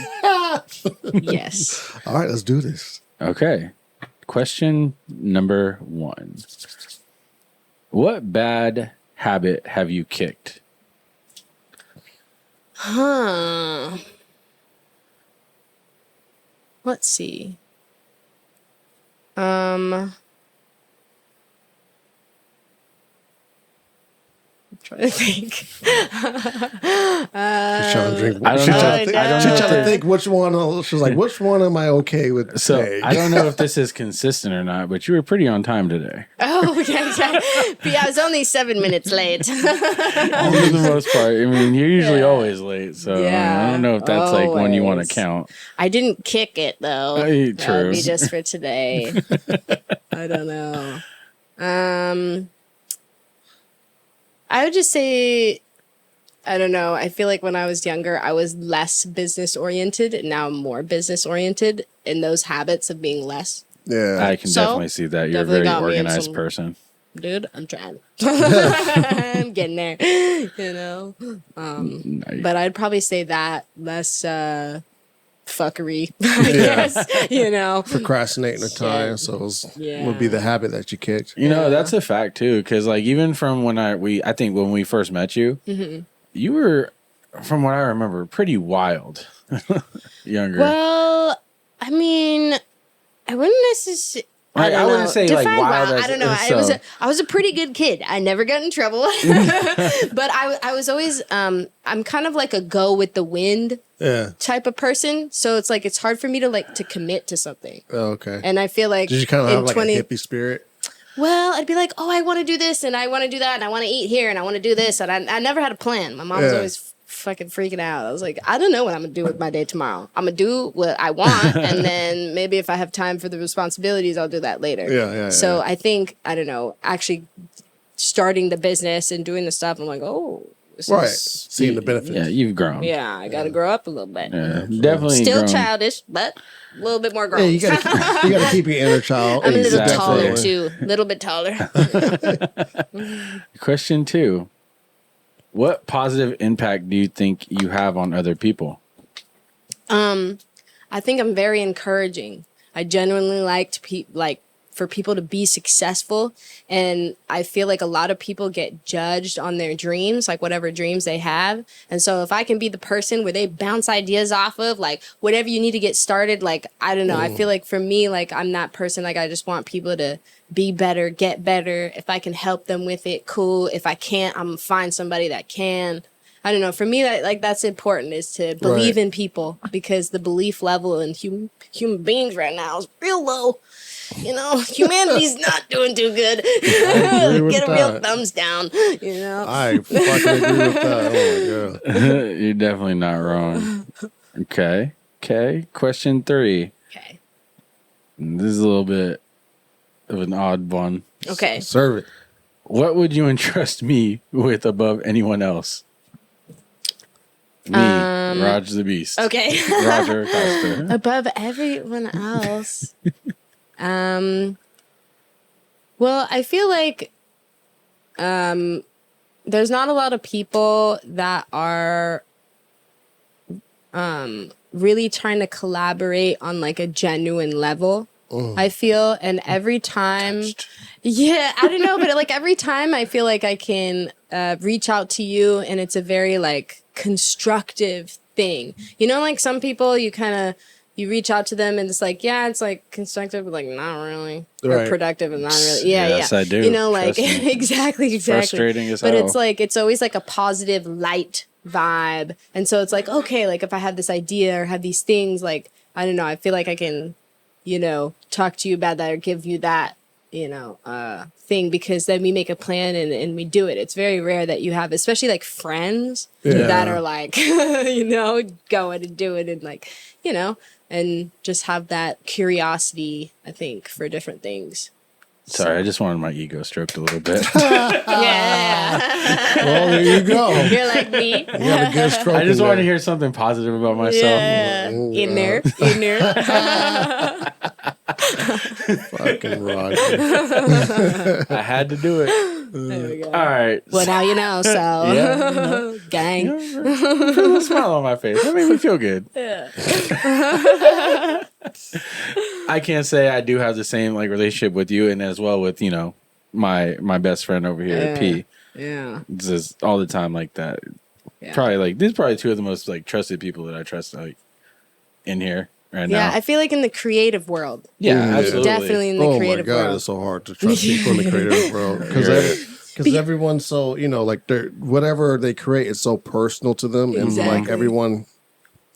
Yes. All right, let's do this. Okay. Question number 1. What bad habit have you kicked? Let's see. I'm trying to think. She's trying to drink. I don't know. She's trying to think which one. She's like, which one am I okay with? So today? I don't know if this is consistent or not, but you were pretty on time today. Oh, yeah. But yeah, I was only 7 minutes late. For the most part. I mean, you're usually always late, so I don't know if that's like one you want to count. I didn't kick it though. True. That would be just for today. I don't know. I would just say, I don't know. I feel like when I was younger, I was less business oriented, and now I'm more business oriented. And those habits of being less. Yeah, I can definitely see that. You're a very organized person. Dude, I'm trying. I'm getting there. You know. Nice. But I'd probably say that less fuckery. I guess. You know. Procrastinating the time, so would be the habit that you kicked. You know, that's a fact too, because like even from when I think when we first met you, you were, from what I remember, pretty wild. Younger. Well, I mean, I wouldn't necessarily. Like, I wouldn't say like Define wild. I don't know. I was a pretty good kid. I never got in trouble, but I was always I'm kind of like a go with the wind type of person. So it's like it's hard for me to commit to something. Oh, okay. And I feel like did you kind of have like a hippie spirit? Well, I'd be like, oh, I want to do this and I want to do that and I want to eat here and I want to do this, and I never had a plan. My mom was always fucking freaking out. I was like, I don't know what I'm gonna do with my day tomorrow. I'm gonna do what I want, and then maybe if I have time for the responsibilities, I'll do that later. So I think, I don't know, actually starting the business and doing the stuff, I'm like, oh, this is seeing the benefits. Yeah, you've grown. Yeah, I gotta grow up a little bit. Yeah, definitely Still grown. childish, but a little bit more grown. Yeah, you gotta keep your inner child. I'm a little taller too, a little bit taller. Question 2. What positive impact do you think you have on other people? I think I'm very encouraging. I genuinely like for people to be successful, and I feel like a lot of people get judged on their dreams, like whatever dreams they have. And so if I can be the person where they bounce ideas off of, like whatever you need to get started, like I don't know, I feel like for me, like I'm that person, like I just want people to be better, get better. If I can help them with it, cool. If I can't, I'm gonna find somebody that can. I don't know. For me, that's important, is to believe in people, because the belief level in human beings right now is real low. You know, humanity's not doing too good. Get a real thumbs down. You know, I fucking agree with that. Oh my god, you're definitely not wrong. Okay. Question 3. Okay. This is a little bit of an odd one. Okay. Serve it. What would you entrust me with above anyone else? Me, Roger the Beast. Okay. Roger Costa. Above everyone else. Well, I feel like there's not a lot of people that are really trying to collaborate on like a genuine level. I feel, and every time, I don't know, but like every time I feel like I can reach out to you, and it's a very like constructive thing. You know, like some people you reach out to them and it's like, yeah, it's like constructive, but like not really. Or productive and not really. Yes, I do. You know, like exactly. Frustrating as hell. But it's like, it's always like a positive light vibe. And so it's like, okay, like if I have this idea or have these things, like, I don't know, I feel like I can, you know, talk to you about that or give you that, you know, thing, because then we make a plan and we do it. It's very rare that you have, especially like friends that are like, you know, going and doing and like, you know, and just have that curiosity, I think, for different things. Sorry, I just wanted my ego stroked a little bit. Yeah. Well, there you go. You're like me. You got a good stroke. I just wanted to hear something positive about myself. Yeah. In there. Fucking Roger. I had to do it. There we go. All right. Well, now you know, so Yeah, you know. gang. Put a smile on my face. That made me feel good. Yeah. I can't say I do have the same like relationship with you, and as well with, you know, my best friend over here, P. Yeah. It's just all the time like that. Yeah. Probably like these are probably 2 of the most like trusted people that I trust like in here right now. Yeah, I feel like in the creative world. Yeah, absolutely. Definitely in the creative Oh my god, world. it's so hard to trust people in the creative world, because everyone's so, you know, like they're, whatever they create is so personal to them, and like everyone,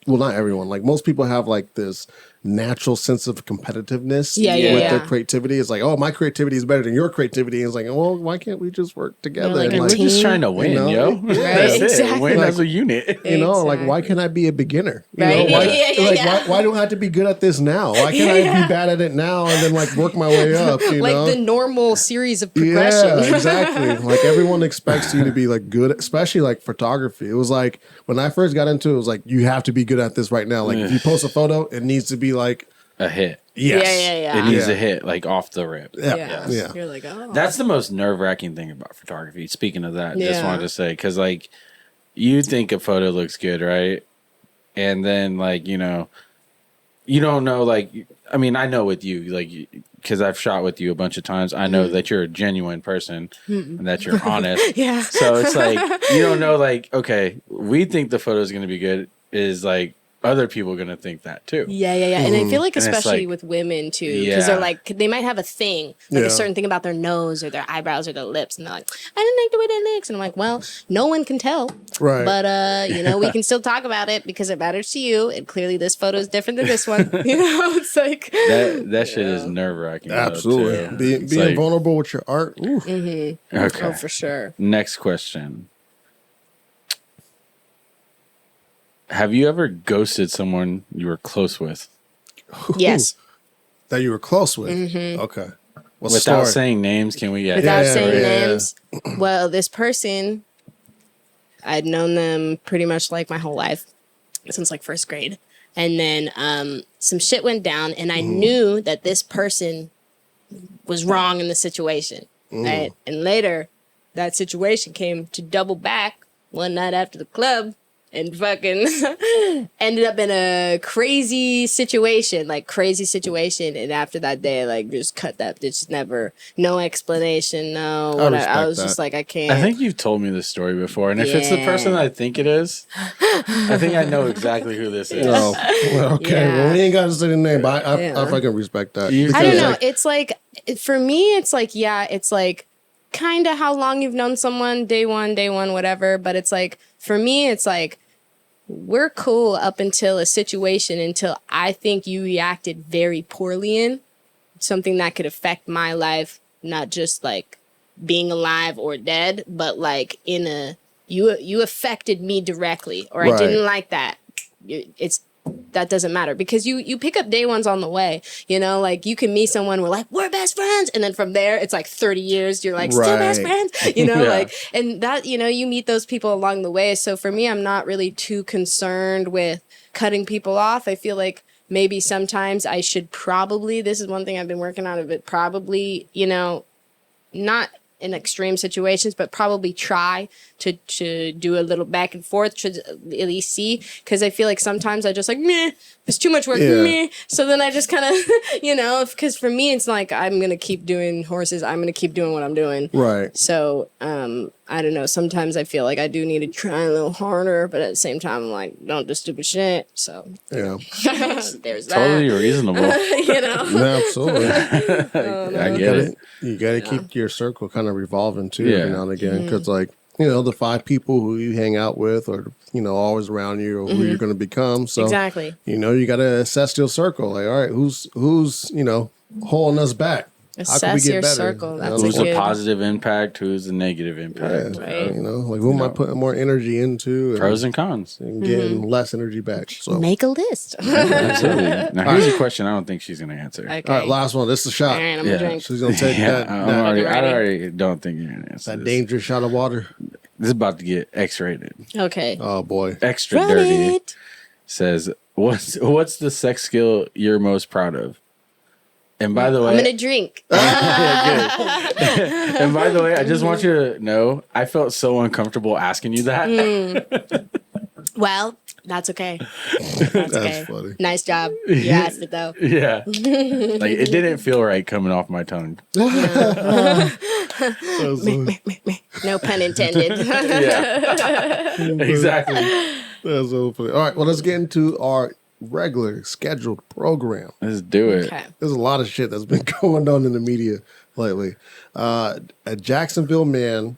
well, not everyone, like most people have like this natural sense of competitiveness with their creativity. It's like, oh, my creativity is better than your creativity. It's like, well, why can't we just work together? Like and We're just trying to win, you know? yo. Right, That's it. exactly. Win Like, as a unit. you know, like, why can't I be a beginner? You Right. know, why, Yeah. why do I have to be good at this now? Why can't I be bad at it now and then like work my way up? You Like know? the normal series of progression. Yeah, exactly. Like everyone expects you to be like good, especially like photography. It was like when I first got into it, it was like, you have to be good at this right now. Like if you post a photo, it needs to be like A hit. yes. Yeah. It needs a hit like off the rip. Yeah. You're like, oh. That's the most nerve-wracking thing about photography. Speaking of that, just Yeah. wanted to say, because like you think a photo looks good, right? And then like, you know, you don't know, like, I mean, I know with you, like, because I've shot with you a bunch of times, I know that you're a genuine person and that you're honest. Yeah. So it's like, you don't know, like, okay, we think the photo is going to be good, is like other people are gonna think that too. Yeah. And I feel like And it's especially like- with women too, because they're Yeah. like they might have a thing, like Yeah. a certain thing about their nose or their eyebrows or their lips, and they're like, I didn't like the way that looks, and I'm like, well, no one can tell, Right. but we can still talk about it because it matters to you, and clearly this photo is different than this one. It's like That shit is nerve wracking. Absolutely. Being vulnerable with your art. Ooh. Okay. oh, for sure. Next question. Have you ever ghosted someone you were close with? Yes. That you were close with. Okay. What's the Without story? saying names, can we get Without Yeah, saying yeah. names. Well, this person, I'd known them pretty much like my whole life since like first grade. And then some shit went down, and I knew that this person was wrong in the situation. Right? And later, that situation came to double back one night after the club. And fucking ended up in a crazy situation. And after that day, like, just cut that. Just never, no explanation, no. I Whatever. respect I was that. just like, I can't. I think you've told me this story before, and if it's the person that I think it is, I think I know exactly who this is. Oh, well, okay. Yeah. Well, we ain't got to say the name, but I Yeah. fucking respect that. You- I don't Yeah. know. It's like, for me, it's like, yeah, it's like kind of how long you've known someone, day one, whatever. But it's like, for me, it's like, we're cool up until a situation until I think you reacted very poorly in something that could affect my life, not just like being alive or dead, but like in a, you affected me directly, or I Right. didn't like that. That doesn't matter because you pick up day ones on the way, like you can meet someone, we're like, we're best friends. And then from there, it's like 30 years, you're like, still best Right. friends, Yeah. like, and that, you meet those people along the way. So for me, I'm not really too concerned with cutting people off. I feel like maybe sometimes I should probably, this is one thing I've been working on, but probably, not in extreme situations, but probably try to do a little back and forth to at least see, because I feel like sometimes I just like, meh, it's too much work, Yeah. meh. So then I just kind of, because for me, it's like, I'm going to keep doing horses. I'm going to keep doing what I'm doing. Right. So, I don't know. Sometimes I feel like I do need to try a little harder, but at the same time, I'm like, don't do stupid shit. So Yeah. there's Totally that. reasonable. Absolutely. I get it. You got to keep your circle kind of revolving too Yeah. every now and again, because like the 5 people who you hang out with, or always around you, or who you're going to become. So Exactly. you got to assess your circle. Like, all right, who's holding us back? How can we Assess get your better? circle. You know, That's Who's a a good. positive impact? Who's a negative impact? Yeah, Right. like who am I putting more energy into? Pros and cons. and getting less energy back. So Make a list. Absolutely. Now here's a question I don't think she's gonna answer. Okay. all right, last one. This is a shot. All right, I'm Yeah. gonna drink. She's gonna take Yeah, that I Ready? already don't think you're gonna answer that this. dangerous shot of water. This is about to get X-rated. Okay. Oh boy. Extra Run dirty. it. Says, what's the sex skill you're most proud of? And by the way, I'm gonna drink. and by the way, I just want you to know, I felt so uncomfortable asking you that. Well, that's okay. That's okay. funny. Nice job. You asked it though. Yeah. Like it didn't feel right coming off my tongue. No pun intended. Yeah. Exactly. That's so funny. All right, well, let's get into our regular scheduled program. Let's do it. Okay. There's a lot of shit that's been going on in the media lately. A Jacksonville man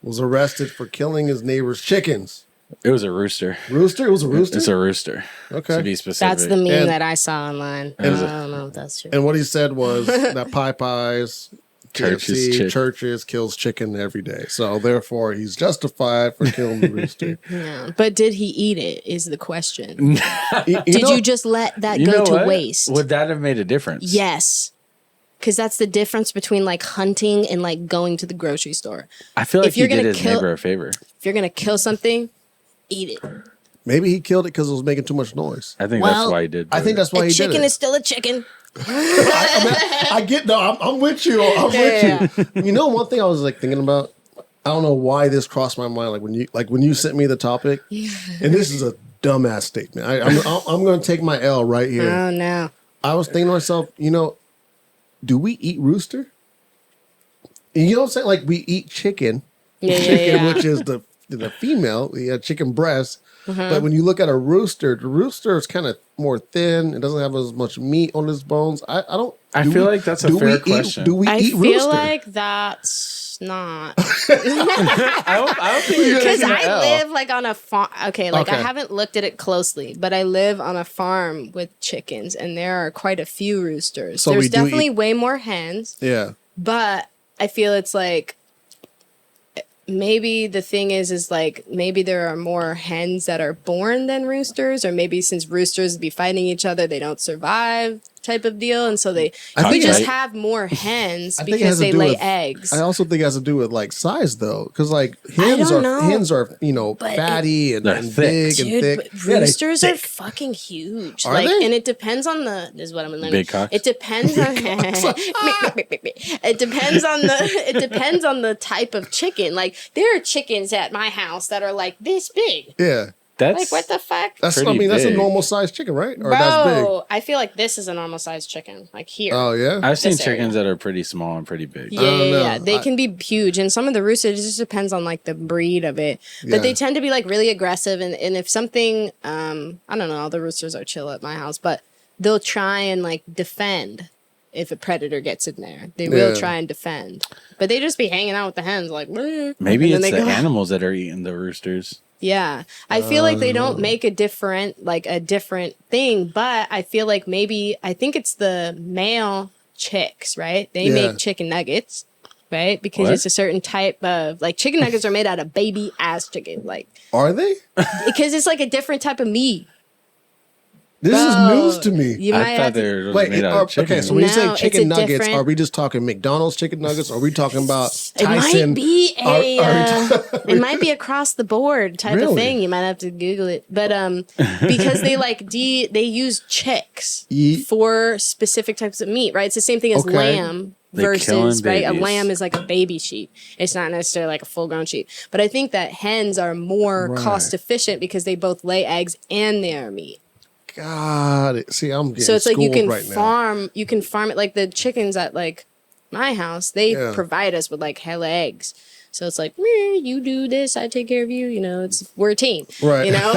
was arrested for killing his neighbor's chickens. It was a rooster. Rooster? It was a rooster? It's a rooster. Okay. To be specific. That's the meme And- that I saw online. I don't know if that's true. And what he said was that Popeyes, Church's KFC, chicken. Churches kills chicken every day. So therefore, he's justified for killing the rooster. Yeah. But did he eat it? Is the question. You Did know- you just let that You go know to what? waste? Would that have made a difference? Yes. Because that's the difference between like hunting and like going to the grocery store. I feel like If you're he did gonna his kill- neighbor a favor. If you're going to kill something, eat it. Maybe he killed it because it was making too much noise. I think Well, that's why he did. I think that's why A he did chicken it. is still a chicken. I get no. I'm with you. I'm with you. You know, one thing I was like thinking about. I don't know why this crossed my mind. Like when you sent me the topic, and this is a dumbass statement. I'm going to take my L right here. Oh, no. I was thinking to myself, do we eat rooster? You know what I'm saying? Like we eat chicken, Yeah. which is the the female, the chicken breast. But when you look at a rooster, the rooster is kind of more thin. It doesn't have as much meat on its bones. I don't. I feel like that's a fair question. Do we I eat feel rooster? like that's not. I don't think Because I live like on a farm. Okay, like I haven't looked at it closely, but I live on a farm with chickens, and there are quite a few roosters. So There's definitely way more hens. Yeah. But I feel it's like maybe the thing is like maybe there are more hens that are born than roosters, or maybe since roosters be fighting each other, they don't survive type of deal, and so we just have more hens because they lay eggs. I also think it has to do with like size though, because like hens are fatty and big and thick. But roosters are fucking huge. Are they? And it depends on the. This is what I'm learning. Big cocks. It depends on. It depends on the type of chicken. Like there are chickens at my house that are like this big. Yeah. That's like what the fuck? That's that's a normal sized chicken, right? Or that's big. I feel like this is a normal sized chicken. Like here. Oh yeah. I've seen chickens that are pretty small and pretty big. Yeah. They can be huge, and some of the roosters, it just depends on like the breed of it. But they tend to be like really aggressive, and if something, I don't know, all the roosters are chill at my house, but they'll try and like defend. If a predator gets in there, they will try and defend. But they just be hanging out with the hens, like maybe it's the animals that are eating the roosters. Yeah, I feel like they don't make a different thing, but I feel like I think it's the male chicks, right? They make chicken nuggets, right? Because it's a certain type of like chicken nuggets are made out of baby ass chicken, like are they? Because it's like a different type of meat. This is news to me. I thought they were made out of chicken. Okay, so when you say chicken nuggets, are we just talking McDonald's chicken nuggets? Or are we talking about Tyson? It might be across the board type of thing. You might have to Google it, but because they they use chicks for specific types of meat, right? It's the same thing as lamb. Versus, right, a lamb is like a baby sheep. It's not necessarily like a full-grown sheep. But I think that hens are more cost efficient because they both lay eggs and they are meat. God, see, I'm getting so it's like you can farm. You can farm it like the chickens at like my house. They provide us with like hella eggs. So it's like, you do this, I take care of you. You know, we're a team. Right. You know,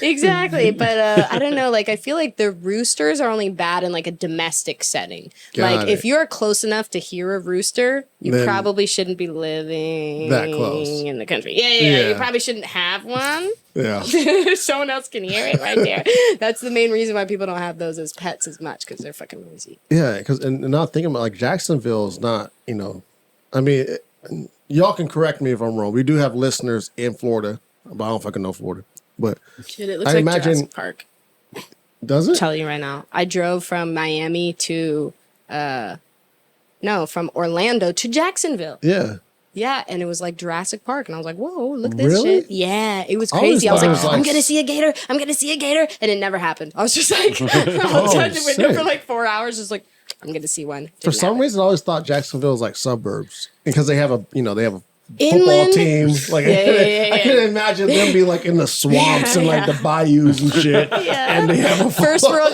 exactly. But I don't know. Like, I feel like the roosters are only bad in like a domestic setting. If you're close enough to hear a rooster, you probably shouldn't be living that close in the country. Yeah. You probably shouldn't have one. Yeah. Someone else can hear it right there. That's the main reason why people don't have those as pets as much, because they're fucking noisy. Yeah, because and not thinking about like Jacksonville is not, I mean, y'all can correct me if I'm wrong. We do have listeners in Florida, but I don't fucking know Florida. But shit, it looks like Jurassic Park. Does it? I'll tell you right now. I drove from Miami to, from Orlando to Jacksonville. Yeah. Yeah, and it was like Jurassic Park, and I was like, "Whoa, look at this shit!" Yeah, it was crazy. I was like, "I'm gonna see a gator! I'm gonna see a gator!" And it never happened. I was just like, outside the window for like 4 hours, just like, "I'm gonna see one." For some reason, I always thought Jacksonville was like suburbs because they have a football team. Like I couldn't imagine them be like in the swamps and like the bayous and shit. And they have a first world.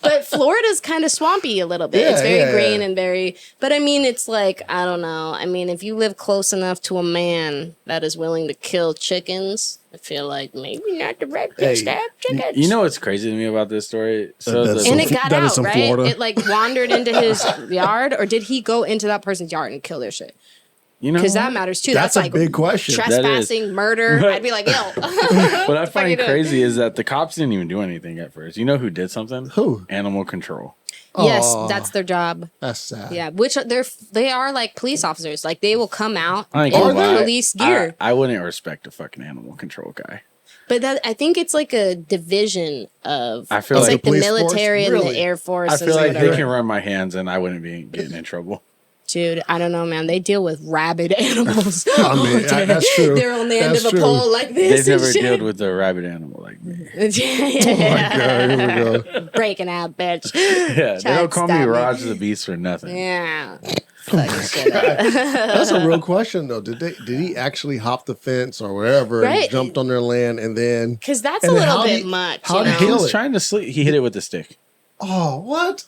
But Florida's kind of swampy a little bit. It's very green and very. But I mean, it's like, I don't know. I mean, if you live close enough to a man that is willing to kill chickens, I feel like maybe not the right place to have chickens. You know what's crazy to me about this story? And it got out, right? Florida. It like wandered into his yard, or did he go into that person's yard and kill their shit? Because that matters too. That's a like big question. Trespassing, murder. I'd be like, yo. What I find crazy is that the cops didn't even do anything at first. You know who did something? Who? Animal control. Yes, that's their job. That's sad. Yeah, which they are like police officers. Like they will come out in police gear. I wouldn't respect a fucking animal control guy. But I think it's like a division of. I feel like the military and the Air Force. I feel like they can run my hands and I wouldn't be getting in trouble. Dude, I don't know, man. They deal with rabid animals. I mean, that's true. They're on the end of a pole like this. They've never dealt with a rabid animal like me. Oh my God, here we go. Breaking out, bitch. Yeah, they don't call me Raj the Beast for nothing. Yeah. That's a real question, though. Did he actually hop the fence or wherever and jumped on their land and then? Because that's a little bit much. How he was trying to sleep. He hit it with a stick. Oh, what?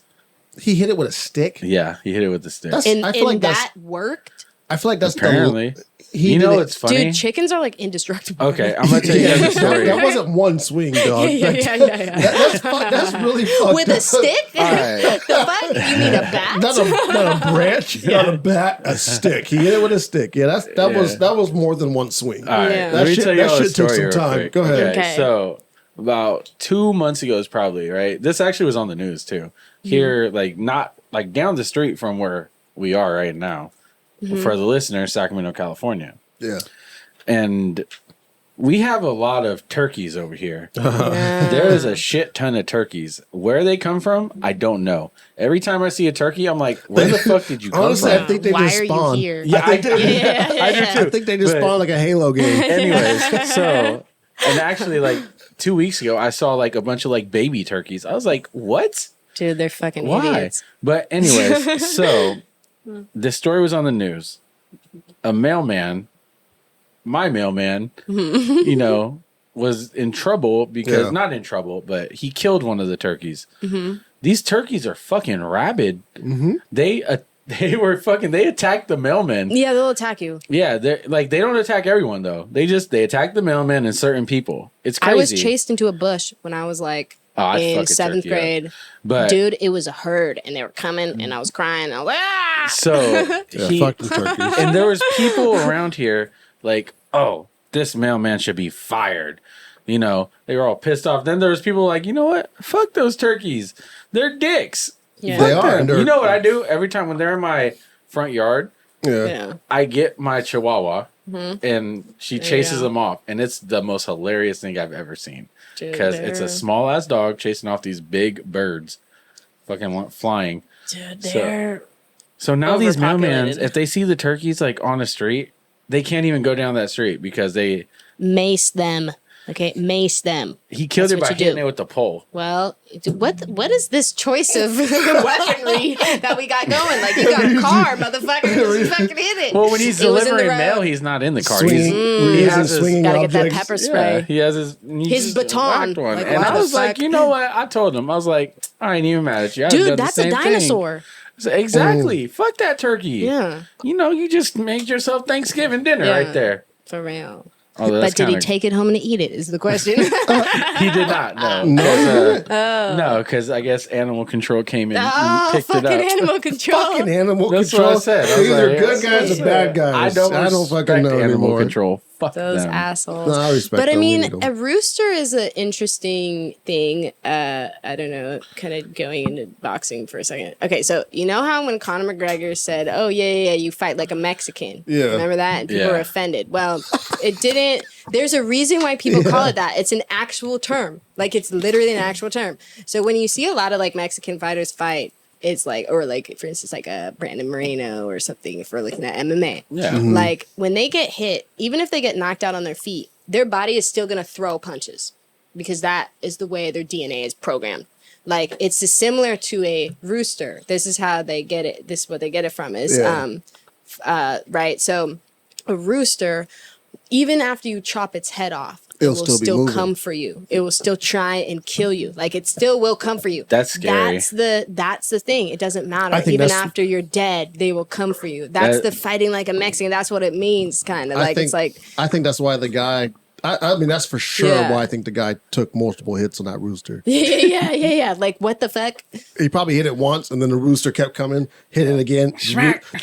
He hit it with a stick? Yeah, he hit it with a stick. I feel like that worked. I feel like that's apparently. You know what's funny? Dude, chickens are like indestructible. Okay, I'm gonna tell you guys a story. That wasn't one swing, dog. Yeah. That's really fucked With up. a stick? right. The fuck? You mean a bat? Not a branch, not a bat, a stick. He hit it with a stick. Yeah, that was more than one swing. All right, Yeah. let me tell you That all a shit took story some real time. quick. Go ahead. Okay. So about 2 months ago is probably right. This actually was on the news too. Here, like not like down the street from where we are right now. For the listeners, Sacramento, California. Yeah. And we have a lot of turkeys over here. Yeah. There is a shit ton of turkeys. Where they come from, I don't know. Every time I see a turkey, I'm like, where the fuck did you come Honestly, from? I think they Why just are spawn. you here? Yeah, I do. I do too. I think they just But spawn like a Halo game. anyways, so, and actually, like 2 weeks ago, I saw like a bunch of like baby turkeys. I was like, what? Dude, they're fucking Why? idiots. But anyways, so this story was on the news. A mailman, my mailman, you know, was in trouble because not in trouble, but he killed one of the turkeys. These turkeys are fucking rabid. They attacked the mailman. Yeah, they'll attack you. Yeah, they don't attack everyone though. They attack the mailman and certain people. It's crazy. I was chased into a bush when I was like in 7th grade. But dude, it was a herd and they were coming and I was crying. I was like, ah! so Fuck the turkeys. and there was people around here like, oh, this mailman should be fired. You know, they were all pissed off. Then there was people like, you know what? Fuck those turkeys. They're dicks. Yeah. They are. You know what I do every time when they're in my front yard? Yeah. I get my chihuahua and she chases go. them off, and it's the most hilarious thing I've ever seen Dude, because it's a small ass dog chasing off these big birds, fucking flying. Dude, they're So now these mailmans, overpopulated. if they see the turkeys like on a street, they can't even go down that street because mace them. Okay, mace them. he killed That's it by what you hitting do. it with the pole. Well, what is this choice of weaponry that we got going? Like, you got a car, motherfucker. Just fucking hit it. Well, when he's It was in the delivering road. mail, he's not in the car. Swinging, He has his, swinging Gotta get that objects. pepper spray. yeah, he has his His baton. whacked one. Like, and what I the was like, fuck? you know what? I told him, I was like, I ain't even mad at you. I would've done Dude, the that's a same thing. dinosaur. So exactly. Fuck that turkey. Yeah, You know, you just made yourself Thanksgiving dinner Yeah. right there. for real. Although But did he take it home and eat it? Is the question. He did not. No, because I guess animal control came in and picked it fucking up. animal control. Fucking animal That's control. what I said. I was These are like, good that's guys what or I bad said. guys. I don't fucking respect know animal anymore. control. Fuck Those them. assholes. No, I respect But I them. We mean, need them. a rooster is an interesting thing. I don't know, kind of going into boxing for a second. Okay, so you know how when Conor McGregor said, "Oh yeah, you fight like a Mexican." Yeah. Remember that? And people Yeah. were offended. Well, it didn't. There's a reason why people call it that. It's an actual term. Like, it's literally an actual term. So when you see a lot of like Mexican fighters fight, it's like, or like, for instance, like a Brandon Moreno or something, if we're looking at MMA. Yeah. Like, when they get hit, even if they get knocked out on their feet, their body is still going to throw punches because that is the way their DNA is programmed. Like, it's similar to a rooster. This is how they get it. This is what they get it from is, Yeah. right? So a rooster, even after you chop its head off, It'll will still be still moving. come for you. It will still try and kill you. Like, it still will come for you. That's scary. That's the thing. It doesn't matter. I think Even that's- after you're dead, they will come for you. That's the fighting like a Mexican. That's what it means, kind of. Like, it's like, I think that's why the guy. I mean, that's for sure Yeah. why I think the guy took multiple hits on that rooster. yeah. Like, what the fuck? He probably hit it once, and then the rooster kept coming. Hit it again.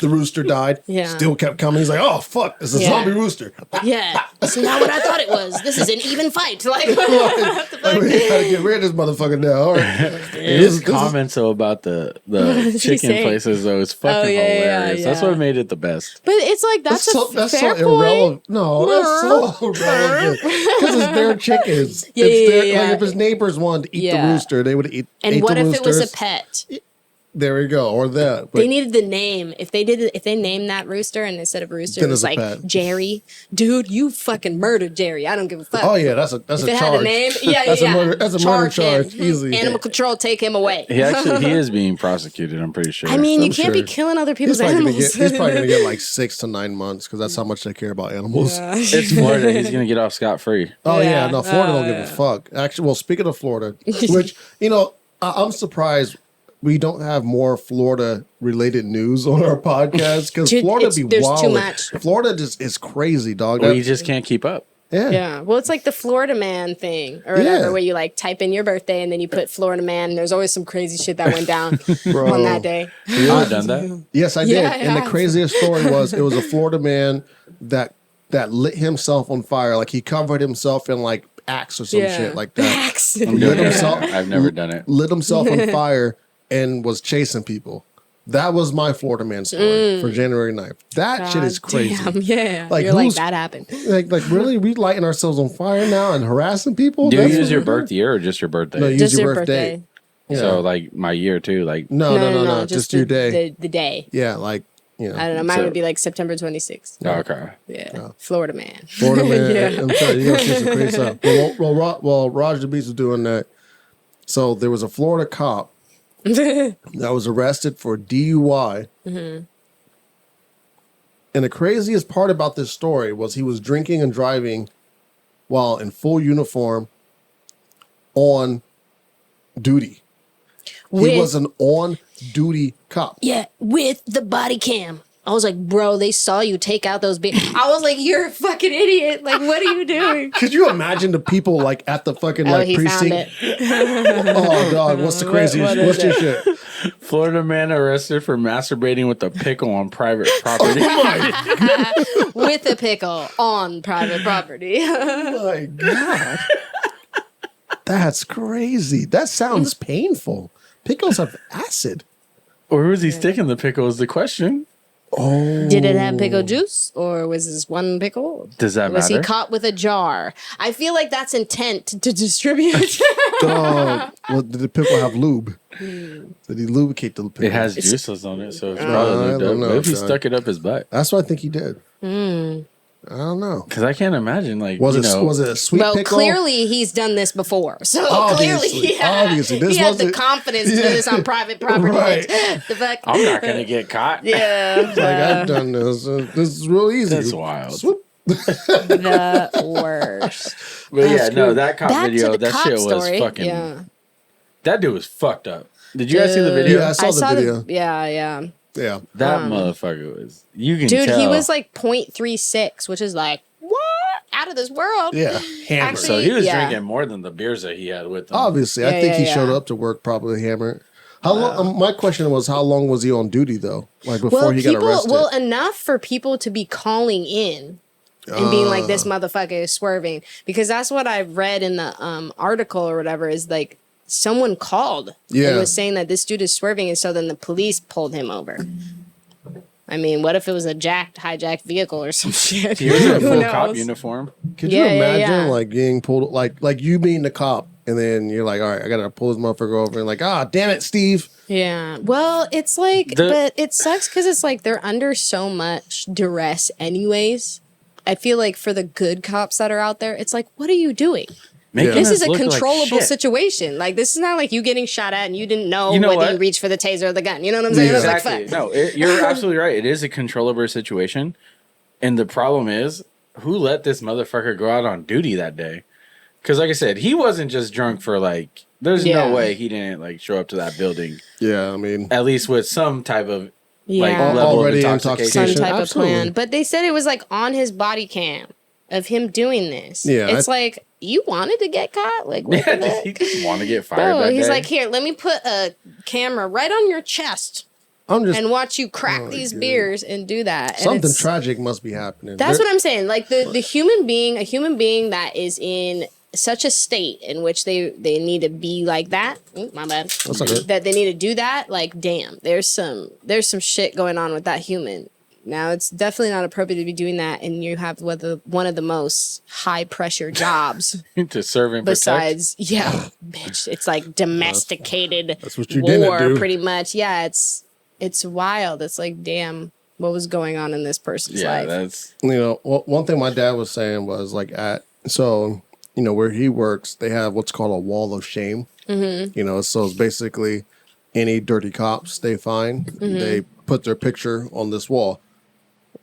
The rooster died. Yeah. Still kept coming. He's like, "Oh fuck, it's a Yeah. zombie rooster." Yeah. It's not what I thought it was. This is an even fight. Like, what the Like, fuck? we gotta get rid of this motherfucker now. All right. His comments though about the did she chicken say? places though is fucking yeah, hilarious. That's yeah. what made it the best. But it's like, that's a fair point. irrelevant. No, that's so irrelevant because it's their chickens. Yeah, It's their, yeah. Like if his neighbors wanted to eat Yeah. the rooster, they would eat. And ate what the if it was a roosters. pet? There we go, or that. But They needed the name. If they named that rooster and instead of rooster, Then it was it's a like pet. Jerry. Dude, you fucking murdered Jerry. I don't give a fuck. oh yeah, that's a If charge. it had a name, yeah, that's yeah. a murder. That's a murder charge. him. Easily. Animal control, take him away. He is being prosecuted. I'm pretty sure. I mean, you I'm can't be sure. killing other people's He's probably, animals. he's probably gonna get like 6 to 9 months because that's how much they care about animals. it's Florida. He's gonna get off scot free. Oh yeah, Yeah. no, Florida don't Oh, give yeah. a fuck. Actually, well, speaking of Florida, which I'm surprised we don't have more Florida related news on our podcast because Florida there's wild. Too much. Florida just is crazy, dog. Well, you just can't keep up. Yeah. Well, it's like the Florida man thing or whatever, where you like type in your birthday and then you put Florida man. And there's always some crazy shit that went down on that day. Have you ever done that? Yes, I did. And the craziest story was it was a Florida man that lit himself on fire. Like he covered himself in like Axe or some shit like that. Axe. Lit himself. I've never done it. Lit himself on fire and was chasing people. That was my Florida man story for January 9th. That shit is crazy. Damn, yeah. Like, You're like, that happened. Like really? We lighting ourselves on fire now and harassing people? Do you use your birth year or just your birthday? No, use your birthday. Yeah. So like my year too. Like no. Just your day. The day. Yeah, like, you know. I don't know. Mine would be like September 26th. Okay. Yeah. Florida man. Florida man. Yeah. I'm telling you, you're going to see some crazy stuff. Well, Raj the Beast was doing that. So there was a Florida cop that was arrested for DUI. Mm-hmm. And the craziest part about this story was he was drinking and driving while in full uniform on duty. He was an on-duty cop. Yeah, with the body cam. I was like, bro, they saw you take out those big. I was like, you're a fucking idiot. Like, what are you doing? Could you imagine the people like at the fucking like precinct? Oh, dog, what's the craziest? What's your shit? Florida man arrested for masturbating with a pickle on private property. Oh my God. With a pickle on private property. Oh my God. That's crazy. That sounds painful. Pickles have acid. Where was he sticking the pickle is the question. Oh. Did it have pickle juice or was this one pickle? Does that Was matter? he caught with a jar? I feel like that's intent to distribute. Dog. Well, did the pickle have lube? Did he lubricate the pickle? It has juices on it, so it's probably I don't know, what if he son. stuck it up his butt? That's what I think he did. I don't know. Because I can't imagine, like, Was it a sweet well, pickle? clearly he's done this before. So Obviously. clearly, This he has the wasn't- confidence to do this on private property. Right. The fuck? I'm not going to get caught. Yeah. Like, I've done this. This is real easy. That's wild. The worst. But yeah, no, that cop Back to video, the that cop shit was story. fucking. Yeah. That dude was fucked up. Did you guys see the video? Yeah, I saw the video. Yeah. Yeah. That motherfucker was. You can Dude, tell. he was like 0.36, which is like, what? Out of this world. Yeah. Hammered. Actually, So he was yeah. drinking more than the beers that he had with him. Obviously, I Yeah, think he yeah, showed yeah. up to work probably hammered. How long? My question was, how long was he on duty though? Like before he got arrested? Well, enough for people to be calling in and being like, this motherfucker is swerving. Because that's what I read in the article or whatever is like, someone called and was saying that this dude is swerving. And so then the police pulled him over. I mean, what if it was a hijacked vehicle or some shit? He was in a Who full knows? cop uniform. Could you Yeah, yeah, imagine yeah. like getting pulled, like you being the cop, and then you're like, all right, I gotta pull this motherfucker over, and like, damn it, Steve. Yeah. Well, it's like, but it sucks because it's like they're under so much duress, anyways. I feel like for the good cops that are out there, it's like, what are you doing? Making This us is a look like controllable shit. situation. Like, this is not like you getting shot at and you didn't know, You know whether what? you reached for the taser or the gun. You know what I'm saying? It was like, Exactly. fuck. No, you're absolutely right. It is a controllable situation. And the problem is, who let this motherfucker go out on duty that day? Because, like I said, he wasn't just drunk for like, there's Yeah. no way he didn't like show up to that building, Yeah, I mean, at least with some type of like Yeah. level Already of Some intoxication. type Absolutely. of plan. But they said it was like on his body cam of him doing this. Yeah, It's like, you wanted to get caught? Like, what Yeah, the heck? he just want to get fired. Bro, that he's day. like, here, let me put a camera right on your chest I'm just and watch you crack these God. beers and do that. And something it's- tragic must be happening. That's what I'm saying. Like the human being, a human being that is in such a state in which they need to be like that. My bad. That's okay. That they need to do that. Like, damn, there's some shit going on with that human. Now it's definitely not appropriate to be doing that, and you have one of the most high pressure jobs. to serve and Besides, yeah, bitch, it's like domesticated That's what you didn't war, do. pretty much. Yeah, it's wild. It's like, damn, what was going on in this person's Yeah, life? that's one thing my dad was saying was like where he works, they have what's called a wall of shame. Mm-hmm. So it's basically any dirty cops they find, they put their picture on this wall.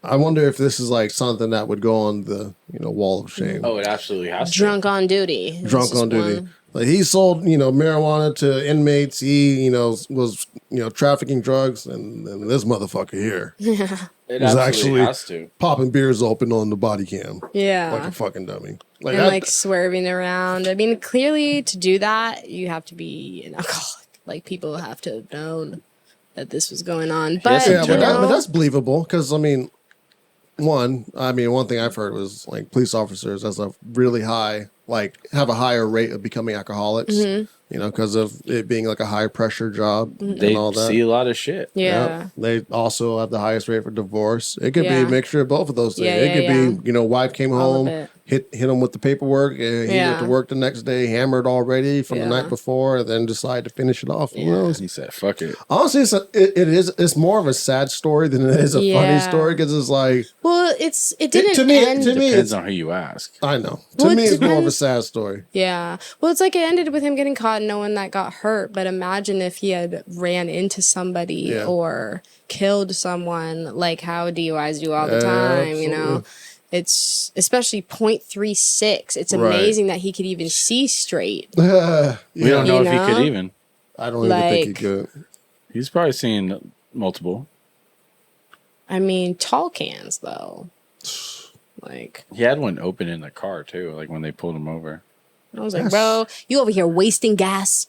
I wonder if this is like something that would go on the wall of shame. it absolutely has to. Drunk on duty. Drunk This is on duty. one. Like he sold, marijuana to inmates. He, was, trafficking drugs, and this motherfucker here It was absolutely actually has to. popping beers open on the body cam. Yeah. Like a fucking dummy. Like And like swerving around. I mean, clearly to do that, you have to be an alcoholic. Like people have to have known that this was going on. But, Yes, but that's believable because, one thing I've heard was like police officers as a really high, like have a higher rate of becoming alcoholics, because of it being like a high pressure job They and all that. see a lot of shit. Yeah. Yep. They also have the highest rate for divorce. It could be Yeah. a mixture of both of those things. Yeah, it could yeah, be, wife came All of home, it. hit him with the paperwork, and he went to work the next day, hammered already from the night before, and then decided to finish it off. Who knows? He said, "Fuck it." Honestly, it's more of a sad story than it is a funny story because it's like, well, it didn't end. To me, Depends on who you ask. I know. Well, to me, it it's more of a depends. sad story. Yeah. Well, it's like it ended with him getting caught and no one that got hurt. But imagine if he had ran into somebody or killed someone, like how DUIs do all the time, absolutely. It's especially 0.36. It's amazing that he could even see straight. We don't know if he could even. I don't even think he could. He's probably seen multiple. I mean, tall cans though. Like He had one open in the car too, like when they pulled him over. I was like, bro, you over here wasting gas.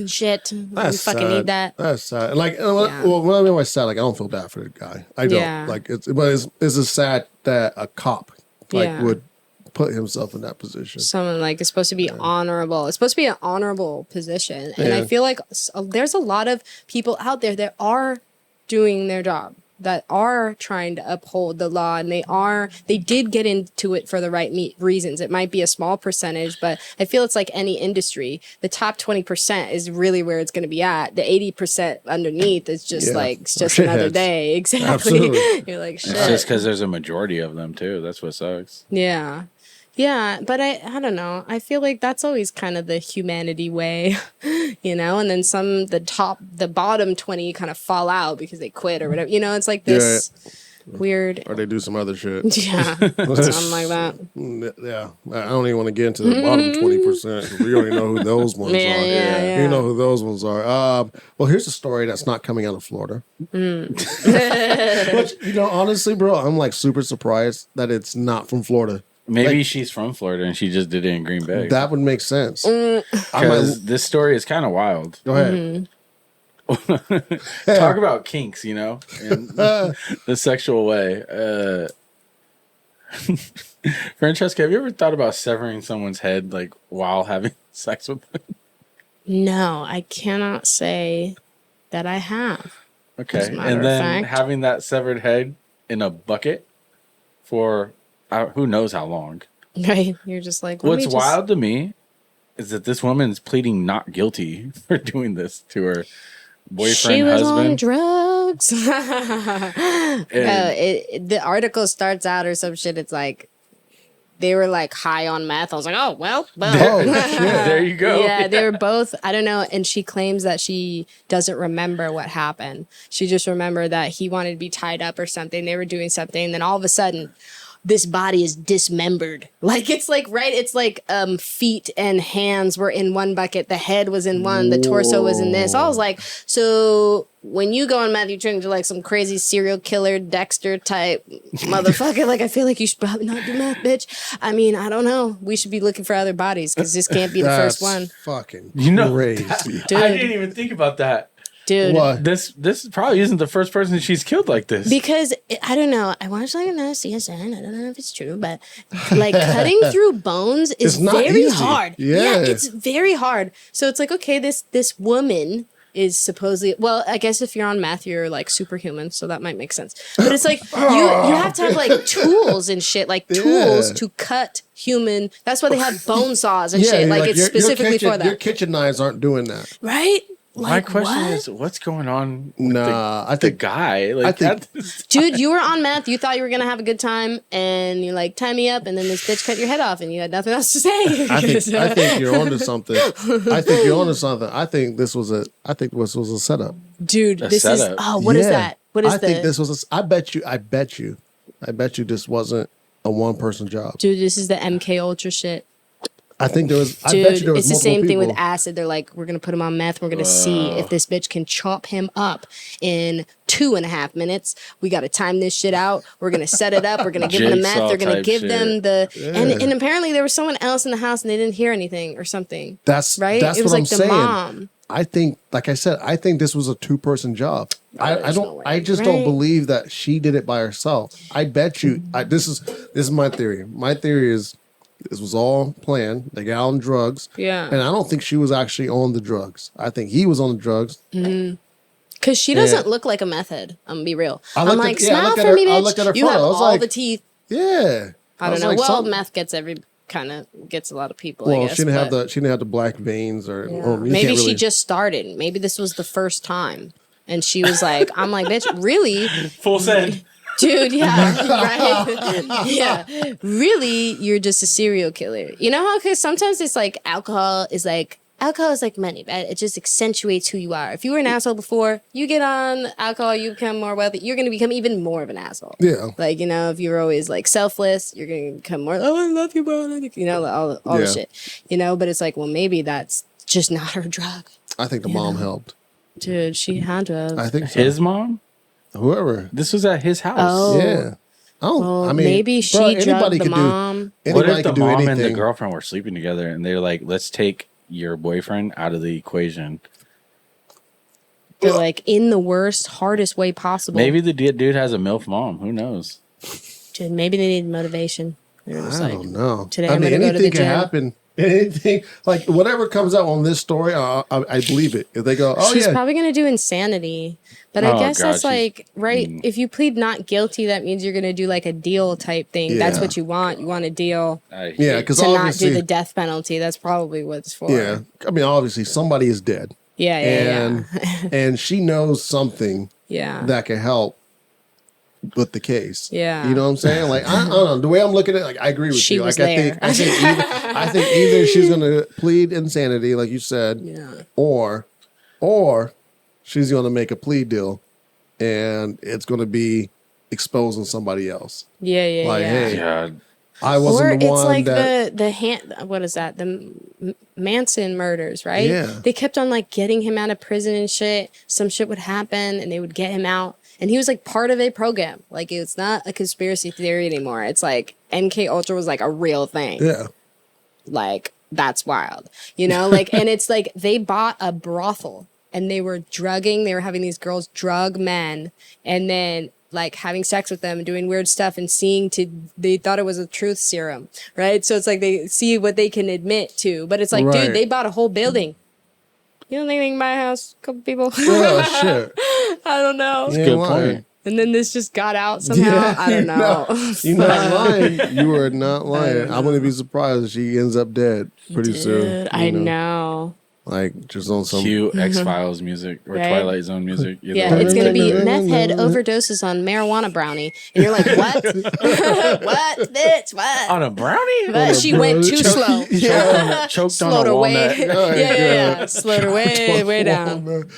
Shit. You fucking need that. That's sad. Like, when I mean by sad, like I don't feel bad for the guy. I don't. Yeah. Like it's just sad that a cop would put himself in that position. Someone like it's supposed to be honorable. It's supposed to be an honorable position, and I feel like there's a lot of people out there that are doing their job, that are trying to uphold the law, and they did get into it for the right reasons. It might be a small percentage, but I feel it's like any industry. The top 20% is really where it's going to be at. The 80% underneath is just it's just another day. Exactly. Absolutely. You're like, shit. It's just because there's a majority of them too. That's what sucks. Yeah. Yeah, but I don't know. I feel like that's always kind of the humanity way, and then the bottom 20 kind of fall out because they quit or whatever. It's like this weird. Or they do some other shit. Yeah, something like that. Yeah, I don't even want to get into the bottom 20%. We already know who those ones are. Yeah. You know who those ones are. Well, here's a story that's not coming out of Florida. Which, honestly, bro, I'm like super surprised that it's not from Florida. Maybe she's from Florida and she just did it in Green Bay. That would make sense. Because this story is kind of wild. Go ahead. Talk about kinks, in the sexual way. Francesca, have you ever thought about severing someone's head like while having sex with them? No, I cannot say that I have. Okay, and then having that severed head in a bucket for who knows how long. Right, you're just like. What's wild to me is that this woman is pleading not guilty for doing this to her boyfriend, she was husband. on drugs. The article starts out or some shit. It's like they were like high on meth. I was like, oh well. There you go. Yeah, they were both. I don't know. And she claims that she doesn't remember what happened. She just remembered that he wanted to be tied up or something. They were doing something. And then all of a sudden, this body is dismembered. Like it's like feet and hands were in one bucket. The head was in one. The torso was in this. I was like, so when you go on meth, you turn into like some crazy serial killer Dexter type motherfucker. Like I feel like you should probably not do meth, bitch. I mean, I don't know. We should be looking for other bodies because this can't be the first one. Fucking crazy. Dude. I didn't even think about that. Dude, what? This probably isn't the first person she's killed like this. Because I don't know. I watched like another CSN. I don't know if it's true, but like cutting through bones is very hard. Yeah, it's very hard. So it's like, okay, this woman is supposedly, well, I guess if you're on meth, you're like superhuman, so that might make sense. But it's like you have to have like tools and shit, like tools to cut human. That's why they have bone saws and shit. Like it's specifically for that. Your kitchen knives aren't doing that, right? My question is, what's going on with I think the guy? Like, dude, you were on meth. You thought you were going to have a good time. And you're like, tie me up. And then this bitch cut your head off. And you had nothing else to say. I think you're onto something. I think this was a setup. Dude, this setup. is, what is that? What is think this was, I bet you this wasn't a one person job. Dude, this is the MK Ultra shit. I think there was. Dude, I bet you there was it's the same thing with people. acid. They're like, we're gonna put him on meth. We're gonna see if this bitch can chop him up in 2.5 minutes. We gotta time this shit out. We're gonna set it up. We're gonna give them the meth. Jigsaw They're gonna type give shit. them the and apparently there was someone else in the house and they didn't hear anything or something. That's right. That's It was what like I'm the saying. mom. I think, like I said, I think this was a 2-person job. I there's don't. no way. I just don't Right. believe that she did it by herself. I bet you. This is my theory. My theory is this was all planned. They got on drugs. Yeah. And I don't think she was actually on the drugs. I think he was on the drugs. Because she doesn't look like a meth head. I'm gonna be real. I I'm looked like, at- yeah, I smile looked at for her- me, I bitch. looked at her You photo. have I was all like, the teeth. Yeah. I don't was know. like, Well, some- meth gets a lot of people. Well, I guess, she didn't have but- she didn't have the black veins or you Maybe can't she really- just started. Maybe this was the first time. And she was like, I'm like, bitch, really? Full send. Dude, yeah, right? Yeah. Really, you're just a serial killer. You know how, because sometimes it's like alcohol is like money, right? It just accentuates who you are. If you were an asshole before, you get on alcohol, you become more wealthy, you're going to become even more of an asshole. Yeah. Like, you know, if you're always like selfless, you're going to become more, oh, I love you, bro. You know, all the shit, you know, but it's like, well, maybe that's just not her drug. I think the mom helped. Dude, she had drugs. I think so. His mom? Whoever. This was at his house. Oh. Yeah. Well, I mean, maybe she drugged the mom. What Anybody if the could do mom and anything. the girlfriend were sleeping together and they're like, let's take your boyfriend out of the equation? They're like in the worst, hardest way possible. Maybe the dude has a MILF mom. Who knows? Dude, maybe they need motivation. They're just I like, don't know. today I I'm mean, gonna go to the anything can gym. happen. Anything like whatever comes out on this story, I believe it. If they go, oh she's yeah, probably going to do insanity. But I Oh, guess God, that's she's- like, right? If you plead not guilty, that means you're going to do like a deal type thing. That's Yeah. what you want. You want a deal yeah, because to not obviously, do the death penalty. That's probably what it's for. yeah. I mean, obviously, somebody is dead, Yeah, and and she knows something yeah. that can help with the case. Yeah. You know what I'm saying? Like I don't know. The way I'm looking at it, like I agree with She you. was Like there. I think either she's gonna plead insanity, like you said, Yeah. or she's gonna make a plea deal and it's gonna be exposing somebody else. Yeah, yeah, Like, yeah. hey, God. I Or wasn't the it's one like that what is that? Manson murders, right? Yeah. They kept on like getting him out of prison and shit. Some shit would happen and they would get him out. And he was like part of a program. Like it's not a conspiracy theory anymore. It's like MK Ultra was like a real thing. Yeah. Like that's wild. You know, like and it's like they bought a brothel and they were having these girls drug men and then like having sex with them and doing weird stuff and they thought it was a truth serum, right? So it's like they see what they can admit to, but it's like, Right. dude, they bought a whole building. You don't think they can buy a house, a couple people? Oh shit. I don't know. You ain't Good lying. point. And then this just got out somehow. I don't know. You're not lying. You are not lying. I wouldn't be surprised if she ends up dead pretty soon. Dude, I know. Like just on some Cue X-Files music or Right? Twilight Zone music. either Yeah, way. it's gonna be meth head overdoses on marijuana brownie, and you're like, what? What, bitch? What? On a brownie? But she went too slow. Choked Slowed on a her walnut. way. Yeah. Slowed her way down.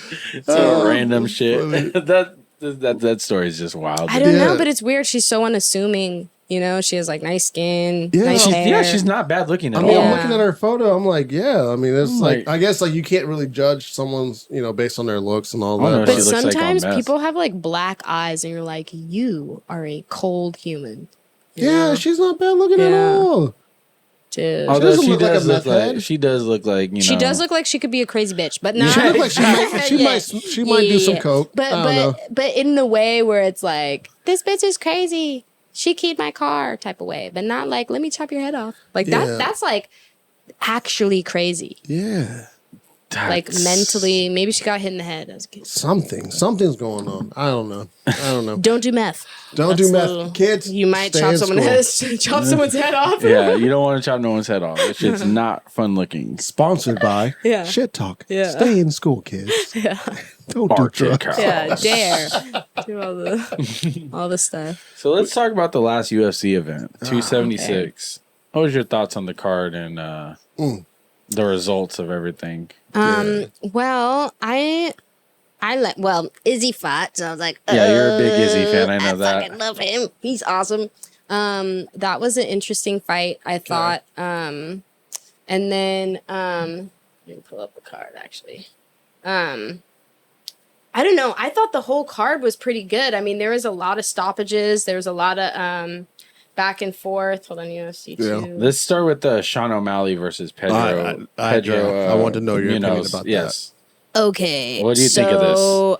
Some random shit. that story is just wild. I don't Yeah. know, but it's weird. She's so unassuming. You know, she has like nice skin, Yeah. nice hair. She's not bad looking at I mean, all. I'm Yeah. looking at her photo. I'm like, yeah. I mean, it's like, Like- I guess like you can't really judge someone's, based on their looks and all Oh, that. no, But she looks like a sometimes mess. people have like black eyes, and you're like, you are a cold human. You yeah, know? she's not bad looking at Yeah. all. Dude. Although doesn't she look like does a look meth head. like she does look like She does look like she could be a crazy bitch, but not. She look like she Yeah. might do some coke. But I don't know. but in the way where it's like, this bitch is crazy. She keyed my car type of way, but not like, let me chop your head off. Like Yeah. that's like actually crazy. Yeah, Like mentally, maybe she got hit in the head as a kid. something's going on. I don't know. Don't do meth. Don't That's do a little- meth, kids. You might stay chop in someone's school. head, chop someone's head off. Yeah, you don't want to chop no one's head off. That shit's not fun looking. Sponsored by Yeah. Shit Talk. Yeah. Stay in school, kids. Yeah. Don't do Bark drugs. Cow. Yeah, dare do all the stuff. So let's talk about the last UFC event, 276. What was your thoughts on the card and the results of everything? Well, Izzy fought, so I was like, Yeah, you're a big Izzy fan. I know that. fucking love him. He's awesome. That was an interesting fight. I thought And then let me pull up the card actually. I don't know. I thought the whole card was pretty good. I mean, there was a lot of stoppages. There was a lot of back and forth. Hold on, UFC 2. Yeah. Let's start with the Sean O'Malley versus Pedro. I want to know your opinion about that. Okay. What do you think of this?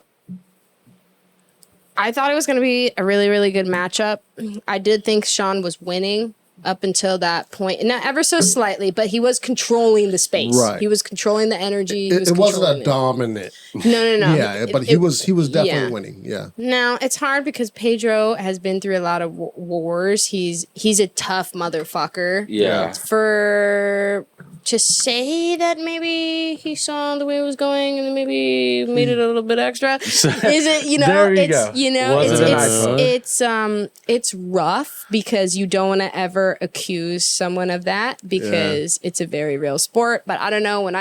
I thought it was going to be a really, really good matchup. I did think Sean was winning up until that point. Not ever so slightly, but he was controlling the space. Right. He was controlling the energy. It wasn't a dominant. No. Yeah, but he was definitely winning. Yeah. Now, it's hard because Pedro has been through a lot of wars. He's a tough motherfucker. Yeah. To say that maybe he saw the way it was going and maybe made it a little bit extra. Is it, you know, there you it's go. You know, Wasn't it's rough because you don't want to ever accuse someone of that because it's a very real sport. But I don't know, when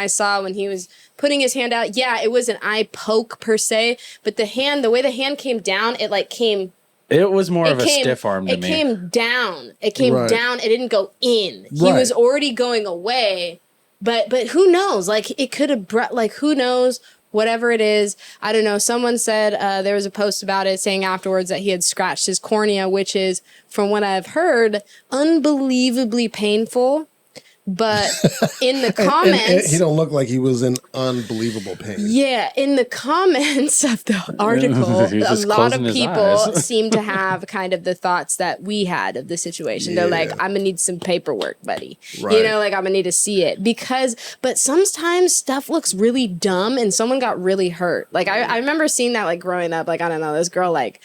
he was putting his hand out, it was an eye poke per se, but the way the hand came down, it was more of a stiff arm to me. It came down. It down. It didn't go in. He was already going away. But who knows? Like, it could have brought, like, who knows? Whatever it is. I don't know. Someone said there was a post about it saying afterwards that he had scratched his cornea, which is, from what I've heard, unbelievably painful. But in the comments... and he don't look like he was in unbelievable pain. Yeah, in the comments of the article, a lot of people seem to have kind of the thoughts that we had of the situation. They're like, I'm going to need some paperwork, buddy. Right. You know, like, I'm going to need to see it. But sometimes stuff looks really dumb and someone got really hurt. Like, I remember seeing that, like, growing up. Like, I don't know, this girl, like...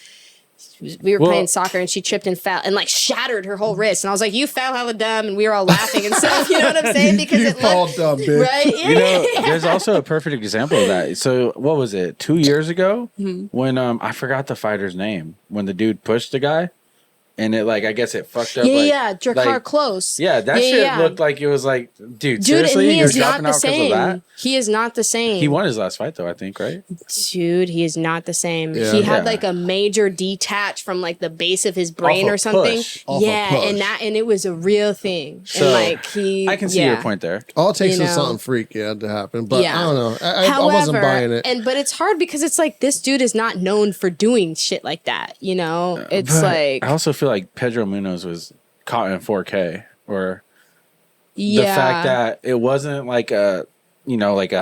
We were playing soccer and she tripped and fell and like shattered her whole wrist. And I was like, you fell hella dumb. And we were all laughing and stuff. You know what I'm saying? Because it looked dumb, bitch. Right? You know, there's also a perfect example of that. So what was it? 2 years ago when I forgot the fighter's name, when the dude pushed the guy and it like, I guess it fucked up. Drakkar Close. Yeah, that shit looked like it was like, dude seriously? He is not the same. He is not the same. He won his last fight though, I think, right? Dude, he is not the same. Yeah. He had like a major detach from like the base of his brain or something. And it was a real thing. So, and like I can see your point there. All it takes is something freaky to happen. But I don't know. I wasn't buying it. But it's hard because it's like this dude is not known for doing shit like that. You know? It's like I also feel like Pedro Munoz was caught in 4K or the fact that it wasn't like a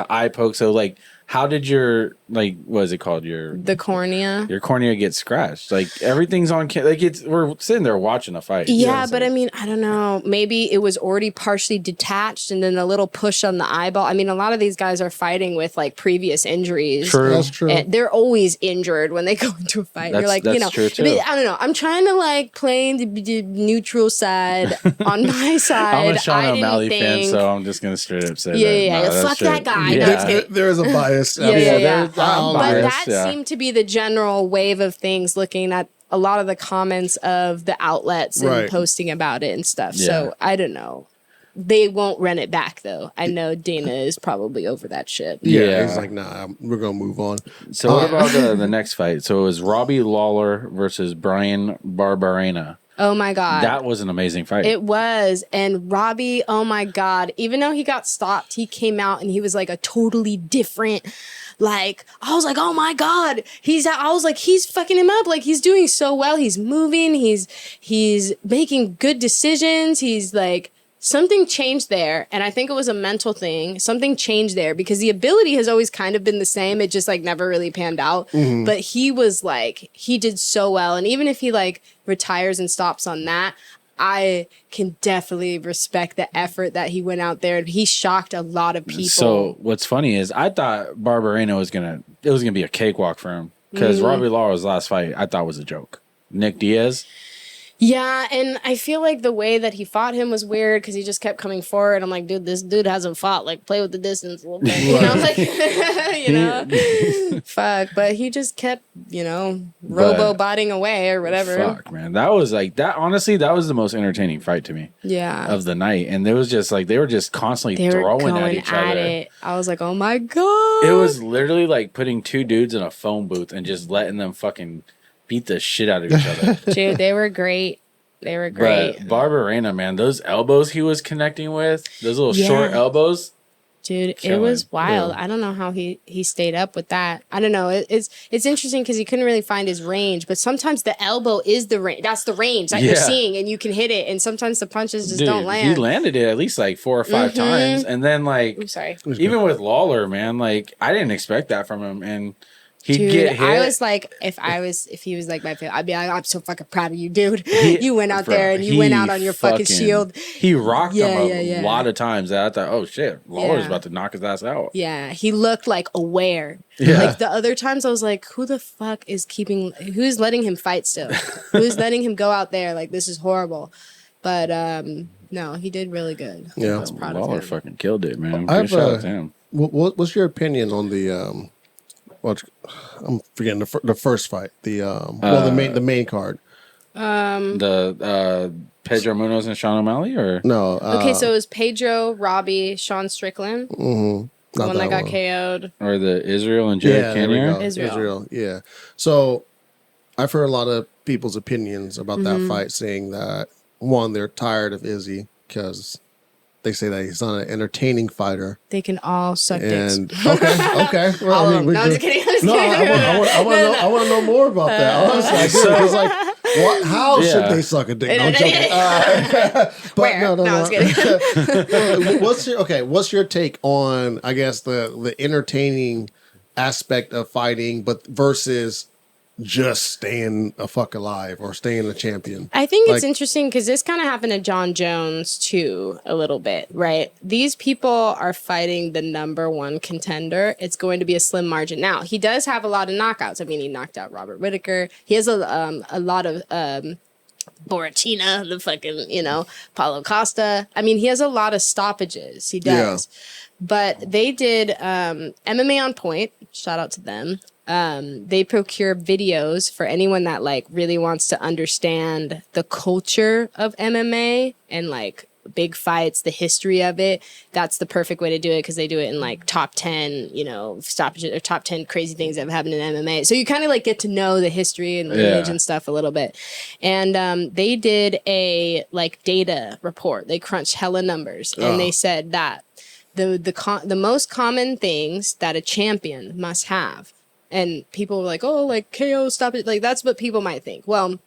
eye poke. So like, how did your, like, what is it called? The cornea. Your cornea gets scratched. Like, everything's on like we're sitting there watching a fight. Yeah, but I mean, I don't know. Maybe it was already partially detached and then a little push on the eyeball. I mean, a lot of these guys are fighting with like previous injuries. True. That's true. And they're always injured when they go into a fight. You're like, that's true too. I don't know. I'm trying to like play the neutral side on my side. I'm a Sean O'Malley fan, so I'm just gonna straight up say that. Yeah. Fuck that guy. There is a bias. But that seemed to be the general wave of things, looking at a lot of the comments of the outlets and posting about it and stuff. Yeah. So I don't know. They won't run it back though. I know Dana is probably over that shit. Yeah. He's like, nah, we're gonna move on. So what about the next fight? So it was Robbie Lawler versus Brian Barberena. Oh my God. That was an amazing fight. It was. And Robbie, oh my God, even though he got stopped, he came out and he was like a totally different, like, I was like, oh my God, I was like, he's fucking him up. Like, he's doing so well. He's moving. He's making good decisions. He's like, something changed there. And I think it was a mental thing. Something changed there because the ability has always kind of been the same. It just like never really panned out. Mm-hmm. But he was like, he did so well. And even if he like retires and stops on that, I can definitely respect the effort that he went out there. He shocked a lot of people. So what's funny is I thought Barberena was gonna be a cakewalk for him because Robbie Lawler's last fight I thought was a joke. Nick Diaz. Yeah, and I feel like the way that he fought him was weird because he just kept coming forward. I'm like, dude, this dude hasn't fought. Like, play with the distance a little bit. You know, like, you know, fuck. But he just kept, you know, robo-botting away or whatever. Fuck, man. That was like, that honestly, that was the most entertaining fight to me. Yeah. Of the night. And there was just like, they were just constantly throwing at each other. I was like, oh my God. It was literally like putting two dudes in a phone booth and just letting them fucking beat the shit out of each other. Dude, they were great. They were great. But Barberena, man, those elbows he was connecting with, those little short elbows. Dude, Killing. it was wild. Yeah. I don't know how he stayed up with that. I don't know. It's interesting because he couldn't really find his range, but sometimes the elbow is the range. That's the range that you're seeing, and you can hit it. And sometimes the punches just don't land. He landed it at least like 4 or 5 times, and then like, even with Lawler, man, like I didn't expect that from him, and he'd get hit. I was like, if he was like my favorite, I'd be like, I'm so fucking proud of you, dude. You went out there and you went out on your fucking shield. He rocked him a lot of times. I thought, oh shit, Lawler's about to knock his ass out. Yeah, he looked like aware. Yeah. Like the other times I was like, who's letting him fight still? Who's letting him go out there? Like, this is horrible. But no, he did really good. Yeah. I was proud of him. Lawler fucking killed it, man. Good shout out to him. What's your opinion on the I'm forgetting the first fight. The main card. The Pedro Munoz and Sean O'Malley, or no? Okay, so it was Pedro, Robbie, Sean Strickland, the one that got KO'd, or the Israel and Jared Cannonier? Israel, yeah. So I've heard a lot of people's opinions about that fight, saying that one, they're tired of Izzy because they say that he's not an entertaining fighter. They can all suck dicks. Okay. Well, all of them. No, I'm just kidding. I want to know more about that. Honestly, I do, because like, how should they suck a dick? No, I'm joking. But where? No, I was kidding. What's your take on, I guess, the entertaining aspect of fighting, but versus just staying a fuck alive or staying a champion? I think it's interesting because this kind of happened to John Jones too, a little bit, right? These people are fighting the number one contender. It's going to be a slim margin. Now, he does have a lot of knockouts. I mean, he knocked out Robert Whittaker. He has a lot of Boratina, the fucking, Paulo Costa. I mean, he has a lot of stoppages. He does. Yeah. But they did MMA on Point. Shout out to them. They procure videos for anyone that really wants to understand the culture of MMA and big fights, the history of it. That's the perfect way to do it because they do it in top 10, stoppages or top 10 crazy things that have happened in MMA. So you kind of get to know the history and lineage and stuff a little bit. And they did a data report. They crunched hella numbers and they said that the most common things that a champion must have. And people were like, oh, KO, stop it. That's what people might think. Well,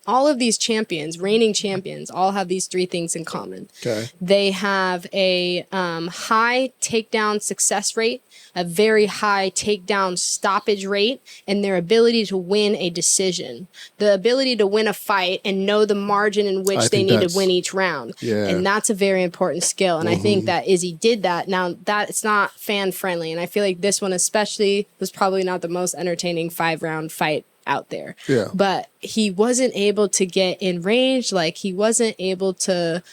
all of these champions, reigning champions, all have these 3 things in common. Okay. They have a high takedown success rate, a very high takedown stoppage rate, and their ability to win a decision. The ability to win a fight and know the margin in which they need to win each round. Yeah. And that's a very important skill. And I think that Izzy did that. Now, that it's not fan friendly. And I feel like this one especially was probably not the most entertaining 5-round fight out there. Yeah. But he wasn't able to get in range. He wasn't able to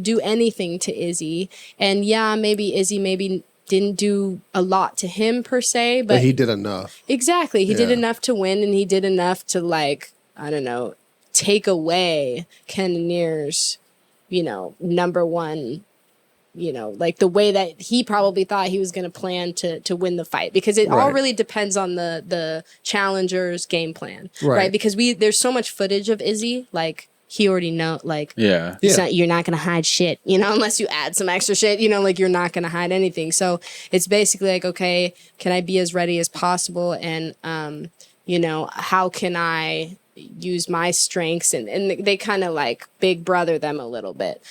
do anything to Izzy. And maybe Izzy didn't do a lot to him per se, but he did enough. Exactly. He did enough to win, and he did enough to I don't know, take away Cannonier's, number one, the way that he probably thought he was going to plan to win the fight, because it all really depends on the challenger's game plan, right? Because there's so much footage of Izzy, he already know, you're not going to hide shit, unless you add some extra shit, you're not going to hide anything. So it's basically okay, can I be as ready as possible? And, how can I use my strengths? And they kind of big brother them a little bit,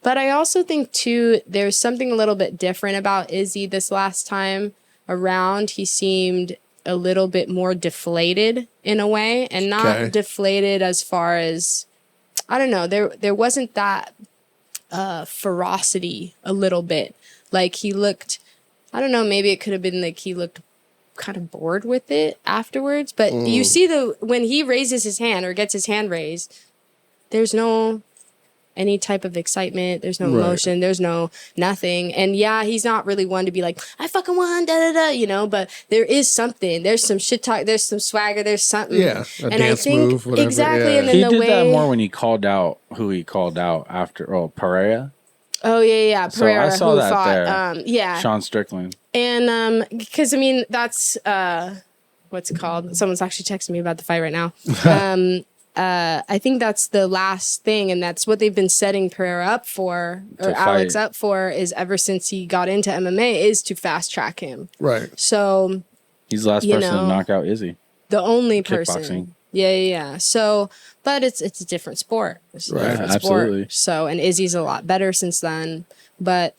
But I also think, too, there's something a little bit different about Izzy this last time around. He seemed a little bit more deflated in a way, and not deflated as far as, I don't know, there wasn't that ferocity a little bit. He looked, I don't know, maybe it could have been he looked kind of bored with it afterwards. But you see when he raises his hand or gets his hand raised, there's no any type of excitement, there's no emotion, there's no nothing. And he's not really one to be I fucking won, but there is something, there's some shit talk, there's some swagger, there's something. Yeah, and dance move, whatever. Exactly. Yeah. And then he did that more when he called out who he called out after, Pereira. Oh yeah, Pereira, so I saw that fought, there. Sean Strickland. And because that's what's it called? Someone's actually texting me about the fight right now. I think that's the last thing, and that's what they've been setting Pereira up for, or Alex up for, is ever since he got into MMA, is to fast track him. Right. So he's the last person to knock out Izzy. The only person. Yeah. So, but it's a different sport. It's a different absolutely. sport. So, and Izzy's a lot better since then. But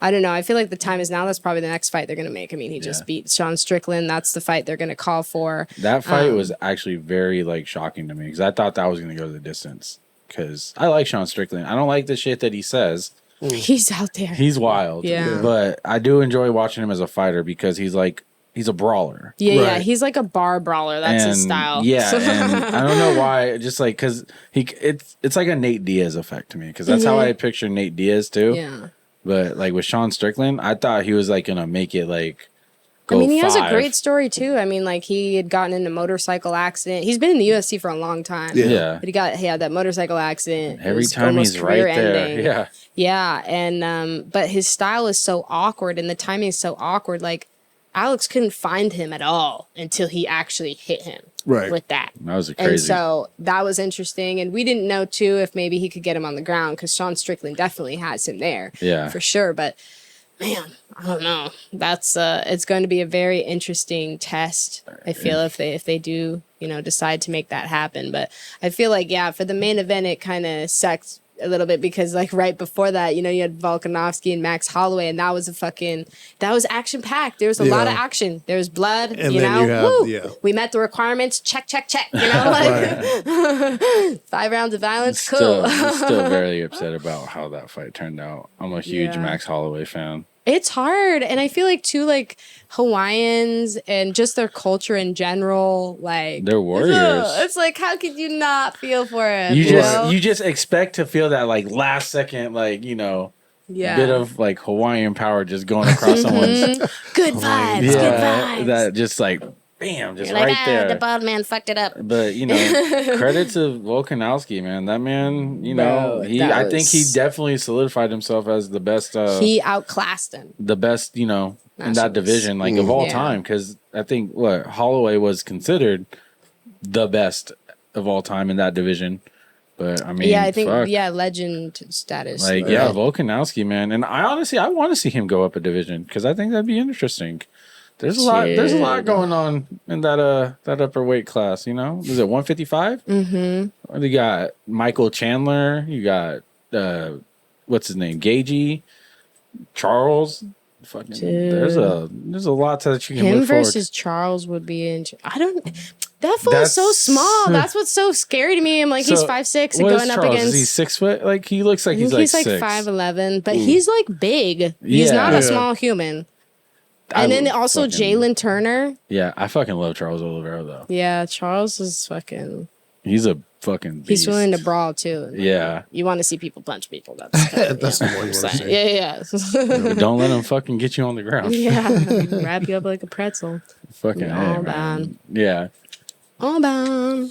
I don't know. I feel like the time is now. That's probably the next fight they're going to make. I mean, he just beat Sean Strickland. That's the fight they're going to call for. That fight was actually very like shocking to me because I thought that was going to go the distance. Because I like Sean Strickland. I don't like the shit that he says. He's out there. He's wild. Yeah. But I do enjoy watching him as a fighter because he's a brawler. Yeah. He's like a bar brawler. That's his style. Yeah. And I don't know why. Just like because it's like a Nate Diaz effect to me because that's how I picture Nate Diaz too. Yeah. But like with Sean Strickland, I thought he was like gonna make it like. He has a great story too. I mean, like he had gotten in a motorcycle accident. He's been in the UFC for a long time. Yeah. But he had that motorcycle accident. Every time he's right there. Yeah. Yeah. And but his style is so awkward and the timing is so awkward. Like Alex couldn't find him at all until he actually hit him. Right. With that. That was crazy. And so that was interesting. And we didn't know too if maybe he could get him on the ground because Sean Strickland definitely has him there. Yeah. For sure. But man, I don't know. That's it's going to be a very interesting test. I feel if they do, decide to make that happen. But I feel like for the main event it kind of sucks a little bit because like right before that, you had Volkanovski and Max Holloway, and that was action packed. There was a lot of action. There was blood. And then you have, we met the requirements. Check. 5 rounds of violence. Cool. I'm still very upset about how that fight turned out. I'm a huge Max Holloway fan. It's hard. And I feel like too, like Hawaiians and just their culture in general, like they're warriors. It's like, how could you not feel for it? You just expect to feel that like last second, like, bit of like Hawaiian power just going across someone's good vibes. Good vibes. That just like bam, just You're right there. The bald man fucked it up. But credit to Volkanovski, man. That man, I think he definitely solidified himself as the best. He outclassed him. The best, in that division, like of all time. Because I think Holloway was considered the best of all time in that division. But I mean, I think legend status. Like Volkanovski, man. And I honestly want to see him go up a division because I think that'd be interesting. There's a lot going on in that upper weight class, Is it 155? Mm-hmm. You got Michael Chandler, you got what's his name? Gagey, Charles. Fucking there's a lot that you can look forward. Versus Charles would be that fool is so small. That's what's so scary to me. I'm like, he's 6'6" and going up against. Is he 6 foot? Like he looks like he's like 5'11", but he's like big. He's not a small human. And then also Jalen Turner. Yeah, I fucking love Charles Oliveira though. Yeah, Charles is fucking. He's a fucking beast. He's willing to brawl too. Yeah. You want to see people punch people. That's the one you want to see. Yeah. Don't let them fucking get you on the ground. Yeah. Wrap you up like a pretzel. Fucking all down. Yeah. All down.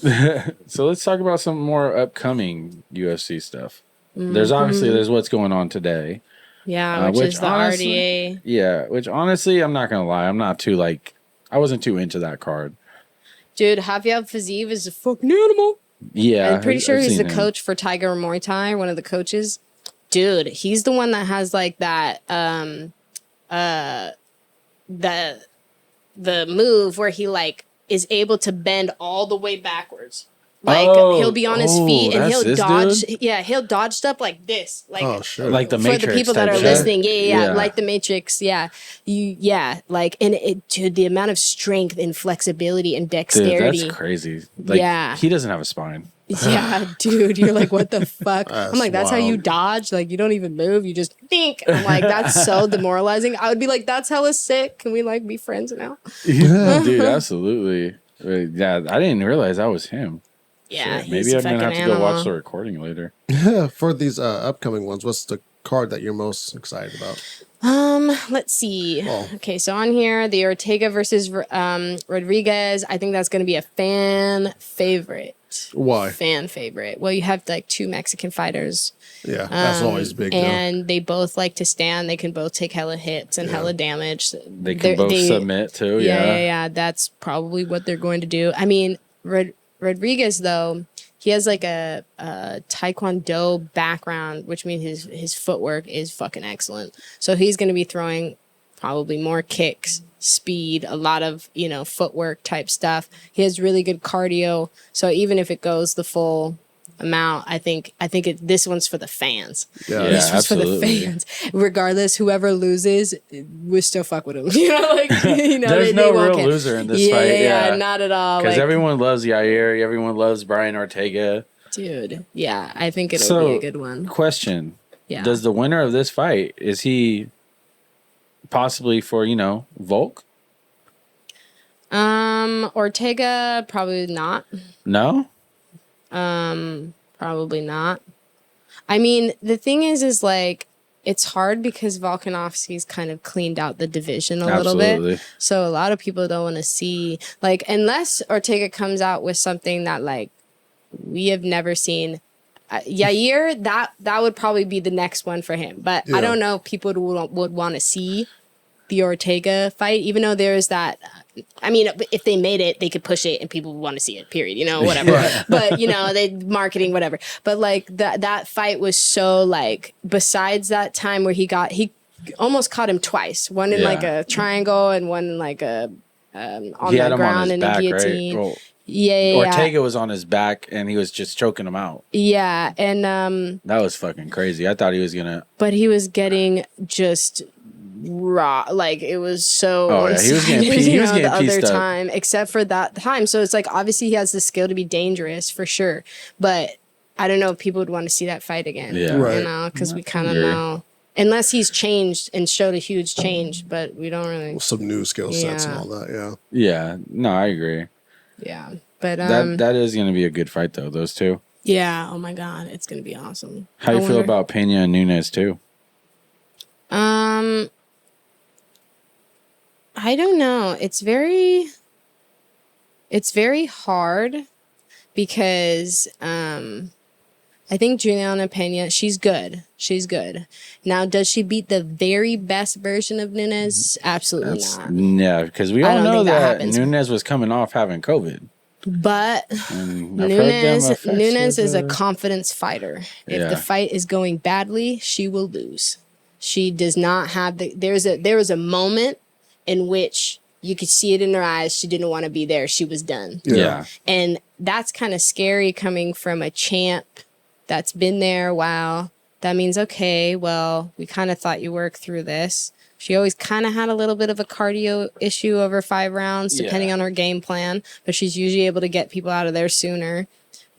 So let's talk about some more upcoming UFC stuff. There's what's going on today. Yeah, which is the RDA. Yeah, which honestly, I'm not gonna lie, I'm not too I wasn't too into that card. Dude, Javier Fazeev is a fucking animal. Yeah, I'm pretty sure he's the coach for Tiger Muay Thai, one of the coaches. Dude, he's the one that has like that the move where he like is able to bend all the way backwards. Like he'll be on his feet and he'll dodge. Dude? Yeah, he'll dodge stuff like this. Like like the Matrix. For the people that are listening, yeah, like the Matrix. Yeah, like dude, the amount of strength and flexibility and dexterity. Dude, that's crazy. Like, he doesn't have a spine. Yeah, dude, you're like, what the fuck? I'm like, that's wild. How you dodge? Like, you don't even move. You just think. I'm like, that's so demoralizing. I would be like, that's hella sick. Can we like be friends now? Dude, absolutely. Yeah, I didn't realize that was him. Yeah, so maybe I'm gonna have to go watch the recording later. For these upcoming ones, what's the card that you're most excited about? Let's see. Okay, so on here, the Ortega versus Rodriguez. I think that's gonna be a fan favorite. Why? Fan favorite. Well, you have like 2 Mexican fighters. Yeah, that's always big. And they both like to stand. They can both take hella hits and hella damage. They can both submit too. Yeah. That's probably what they're going to do. I mean, Rodriguez, though, he has like a taekwondo background, which means his footwork is fucking excellent. So he's going to be throwing probably more kicks, speed, a lot of, footwork type stuff. He has really good cardio. So even if it goes the full amount, I think this one's for the fans. Yeah, this one's absolutely. for the fans. Regardless, whoever loses, we still fuck with him. There's no real loser in this fight. Yeah, not at all. Because everyone loves Yair, everyone loves Brian Ortega. Dude, yeah, I think it'll be a good one. Question: Yeah, does the winner of this fight, is he possibly for Volk? Ortega probably not. No. Probably not. I mean, the thing is like, it's hard because Volkanovski's kind of cleaned out the division a little bit. So a lot of people don't want to see, like, unless Ortega comes out with something that like we have never seen. Yair, that would probably be the next one for him. But I don't know if people would want to see the Ortega fight, even though there's that. I mean, if they made it, they could push it and people would want to see it, period, whatever. But, they marketing, whatever. But like that fight was so like, besides that time where he almost caught him twice, one in like a triangle and one in like a, on the ground in a guillotine. Right? Well, Ortega was on his back and he was just choking him out. Yeah. And, that was fucking crazy. I thought he was but he was getting just raw, like it was so he was getting the other time, except for that time. So it's like obviously he has the skill to be dangerous for sure, but I don't know if people would want to see that fight again. Because we kind of know, unless he's changed and showed a huge change, but we don't really some new skill sets and all that. No, I agree. But that is going to be a good fight though, those two. Oh my god, it's going to be awesome. How you feel about Pena and Nunes too? I don't know. It's very hard because I think Juliana Pena, she's good. Now, does she beat the very best version of Nunes? Absolutely not. Yeah, because we all know that Nunes was coming off having COVID. But Nunes is a confidence fighter. If the fight is going badly, she will lose. She does not have there was a moment in which you could see it in her eyes. She didn't want to be there. She was done. Yeah. And that's kind of scary coming from a champ that's been there a while. That means, okay, well, we kind of thought you worked through this. She always kind of had a little bit of a cardio issue over 5 rounds, depending on her game plan. But she's usually able to get people out of there sooner.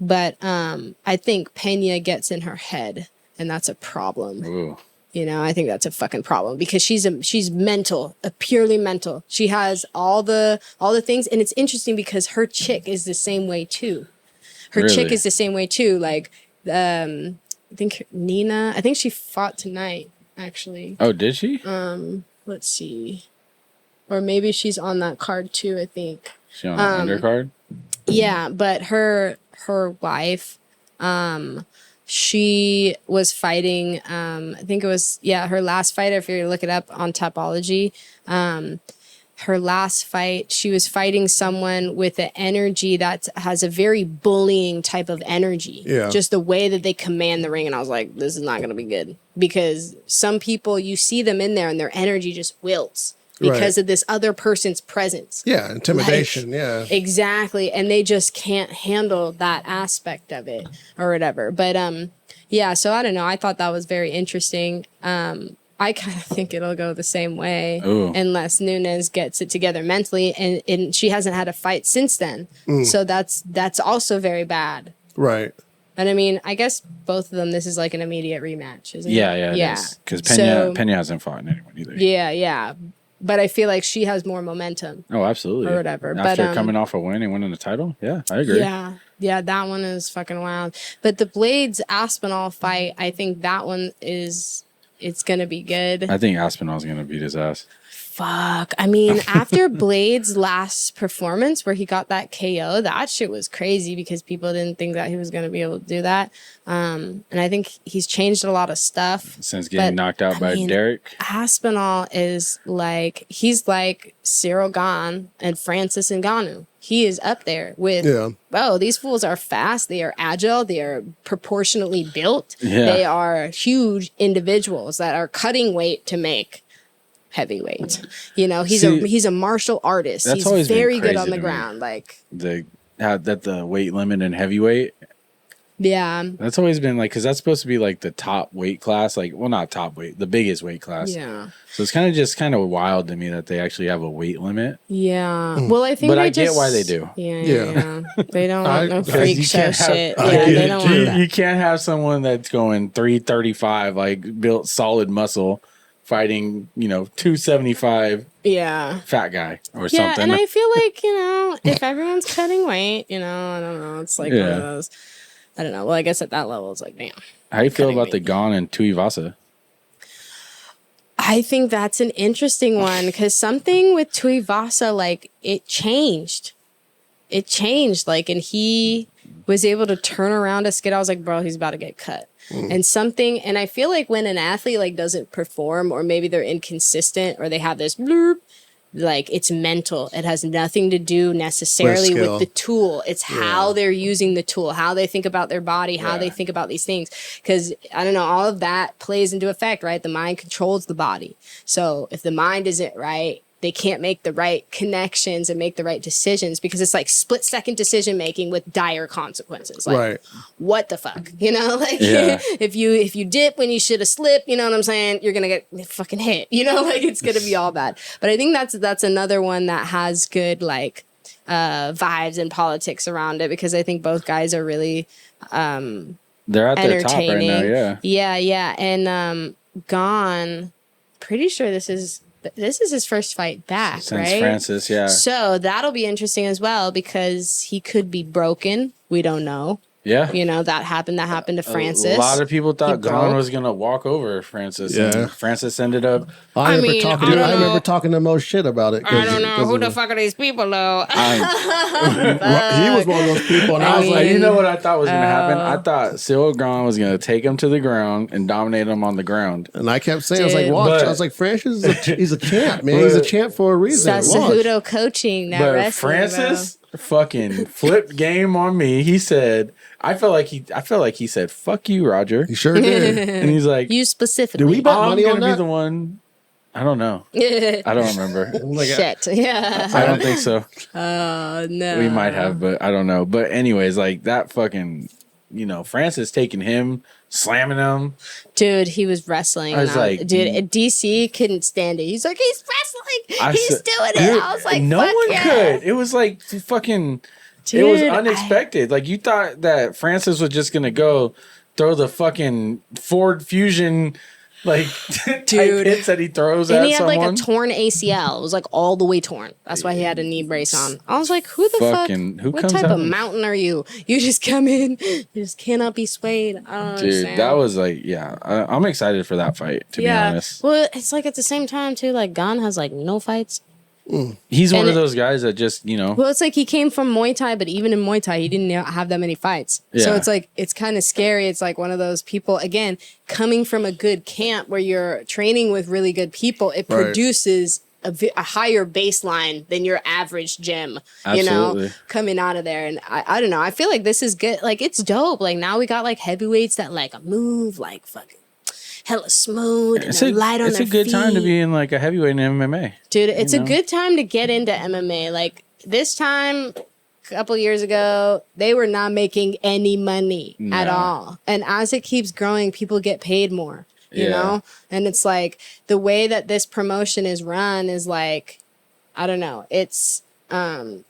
But I think Pena gets in her head, and that's a problem. Ooh. I think that's a fucking problem because she's mental, purely mental. She has all the things, and it's interesting because her chick is the same way too. Chick is the same way too. Like, I think Nina. I think she fought tonight, actually. Oh, did she? Let's see, or maybe she's on that card too. I think she on the undercard. Yeah, but her wife, she was fighting, I think it was, her last fight, if you look it up on Topology, her last fight, she was fighting someone with an energy that has a very bullying type of energy. Yeah. Just the way that they command the ring. And I was like, this is not going to be good. Because some people, you see them in there and their energy just wilts. Because of this other person's presence. Yeah, intimidation, Exactly. And they just can't handle that aspect of it or whatever. But so I don't know. I thought that was very interesting. I kind of think it'll go the same way unless Nunes gets it together mentally. And she hasn't had a fight since then. So that's also very bad. Right. And I mean, I guess both of them, this is like an immediate rematch, isn't it? Yeah. Because Pena hasn't fought anyone either. Yeah. But I feel like she has more momentum. Oh, absolutely. Or whatever. After coming off a win and winning the title? Yeah, I agree. Yeah, that one is fucking wild. But the Blades Aspinall fight, I think that one it's going to be good. I think Aspinall's going to beat his ass. Fuck. I mean, after Blade's last performance where he got that KO, that shit was crazy because people didn't think that he was going to be able to do that. And I think he's changed a lot of stuff. Since getting knocked out by Derek. Aspinall is like, he's like Cyril Gane and Francis Ngannou. He is up there with, these fools are fast. They are agile. They are proportionately built. Yeah. They are huge individuals that are cutting weight to make heavyweight. You know, he's a martial artist. He's very good on the ground. Like the weight limit in heavyweight. Yeah. That's always been like, because that's supposed to be like the top weight class, like, well, not top weight, the biggest weight class. Yeah. So it's kind of wild to me that they actually have a weight limit. Yeah. Well, I think, but I get why they do. Yeah. They don't want no freak show shit. They don't want that. You can't have someone that's going 335, like built solid muscle, fighting, 275. Yeah. Fat guy or something. Yeah, and I feel like, if everyone's cutting weight, I don't know. It's like one of those. I don't know. Well, I guess at that level, it's like, damn. How do you feel about the Gane and Tuivasa? I think that's an interesting one because something with Tuivasa, like, it changed. It changed, like, and he was able to turn around a skid. I was like, bro, he's about to get cut. And I feel like when an athlete, like, doesn't perform or maybe they're inconsistent or they have this blurb, like, it's mental. It has nothing to do necessarily with the tool. It's how they're using the tool, how they think about their body, how they think about these things. Because, I don't know, all of that plays into effect, right? The mind controls the body. So if the mind isn't right, they can't make the right connections and make the right decisions because it's like split-second decision-making with dire consequences. Like, what the fuck? Like, if you dip when you should have slipped, you know what I'm saying? You're going to get fucking hit. Like, it's going to be all bad. But I think that's another one that has good, like, vibes and politics around it because I think both guys are really they're at their top right now, Yeah. And Gane, pretty sure this is his first fight back, since right? Francis, yeah. So that'll be interesting as well because he could be broken. We don't know. Yeah. That happened to Francis. A lot of people thought Gane was going to walk over Francis. Yeah. And Francis ended up. I remember talking the most shit about it. I don't know. Who the fuck are these people, though? He was one of those people. And I was like, you know what I thought was going to happen? I thought Cyril Gane was going to take him to the ground and dominate him on the ground. And I kept saying, I was like, watch. I was like, Francis he's a champ, man. He's a champ for a reason. Sassudo coaching, that wrestling, Francis fucking flipped game on me. He said, I felt like he said, "Fuck you, Roger." He sure did. And he's like, "You specifically." Do we bet money on that? Be the one. I don't know. I don't remember. Shit. Yeah. I don't think so. Oh no. We might have, but I don't know. But anyways, like that fucking, Francis taking him, slamming him. Dude, he was wrestling. I was like, dude, DC couldn't stand it. He's like, he's wrestling. He's doing it. I was like, no one could. It was like fucking. Dude, it was unexpected. Like, you thought that Francis was just going to go throw the fucking Ford Fusion, like, type hits that he throws at someone. And he had, like, a torn ACL. It was, like, all the way torn. That's why he had a knee brace on. I was like, who the fuck? What type of mountain are you? You just come in. You just cannot be swayed. I don't understand. Dude, that was, like, I'm excited for that fight, to be honest. Well, it's, like, at the same time, too, like, Gane has, like, no fights. He's one of those guys that just, Well, it's like he came from Muay Thai, but even in Muay Thai, he didn't have that many fights. Yeah. So it's like, it's kind of scary. It's like one of those people, again, coming from a good camp where you're training with really good people, it produces a higher baseline than your average gym, coming out of there. And I don't know. I feel like this is good. Like, it's dope. Like, now we got like heavyweights that like move like fucking hella smooth and light on their feet. It's a good time to be in like a heavyweight in MMA. Dude, it's a good time to get into MMA. Like this time, a couple years ago, they were not making any money at all. And as it keeps growing, people get paid more, you know? And it's like the way that this promotion is run is like, I don't know, it's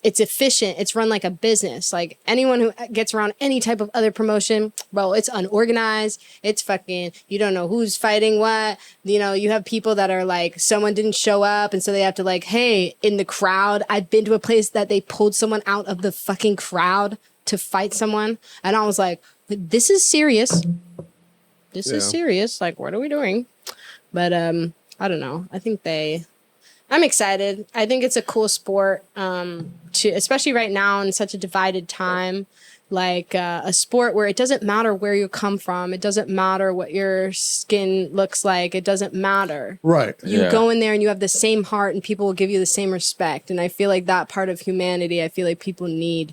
efficient. It's run like a business. Like anyone who gets around any type of other promotion, bro, it's unorganized. It's fucking, you don't know who's fighting what. You have people that are like, someone didn't show up. And so they have to like, hey, in the crowd, I've been to a place that they pulled someone out of the fucking crowd to fight someone. And I was like, this is serious. This is serious. Like, what are we doing? But, I don't know. I think they I'm excited. I think it's a cool sport, especially right now in such a divided time. Like a sport where it doesn't matter where you come from. It doesn't matter what your skin looks like. It doesn't matter. Right. You go in there and you have the same heart and people will give you the same respect. And I feel like that part of humanity, I feel like people need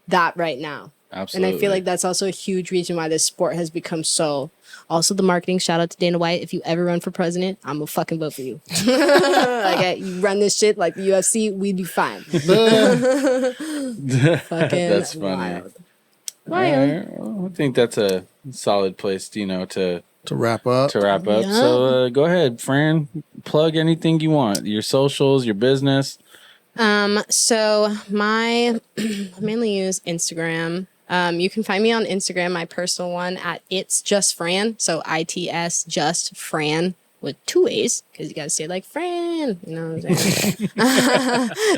that right now. Absolutely. And I feel like that's also a huge reason why this sport has become so. Also, the marketing. Shout out to Dana White. If you ever run for president, I'm gonna fucking vote for you. You run this shit like the UFC, we'd be fine. Fucking that's funny. Wild. Well, I think that's a solid place, to wrap up. Yeah. So go ahead, Fran. Plug anything you want. Your socials, your business. So I mainly use Instagram. You can find me on Instagram, my personal one at It's Just Fran. So ITS Just Fran with 2 A's because you got to say it like Fran. You know what I'm saying?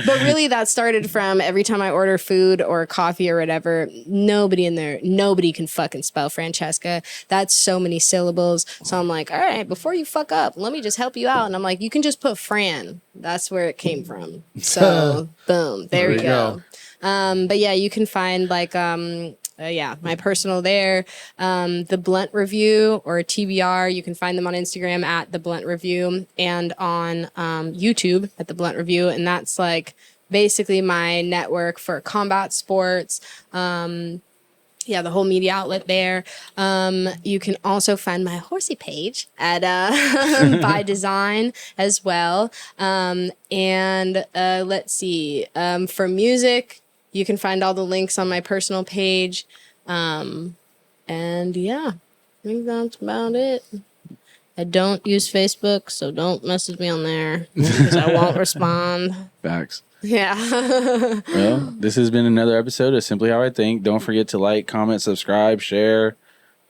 But really, that started from every time I order food or coffee or whatever, nobody can fucking spell Francesca. That's so many syllables. So I'm like, all right, before you fuck up, let me just help you out. And I'm like, you can just put Fran. That's where it came from. So boom, there we go. But yeah, you can find my personal there. The Blunt Review or TBR, you can find them on Instagram at The Blunt Review and on YouTube at The Blunt Review. And that's like basically my network for combat sports. The whole media outlet there. You can also find my horsey page at By Design as well. Let's see. For music, you can find all the links on my personal page. I think that's about it. I don't use Facebook, so don't message me on there because I won't respond. Facts. Yeah. Well, this has been another episode of Simply How I Think. Don't forget to like, comment, subscribe, share,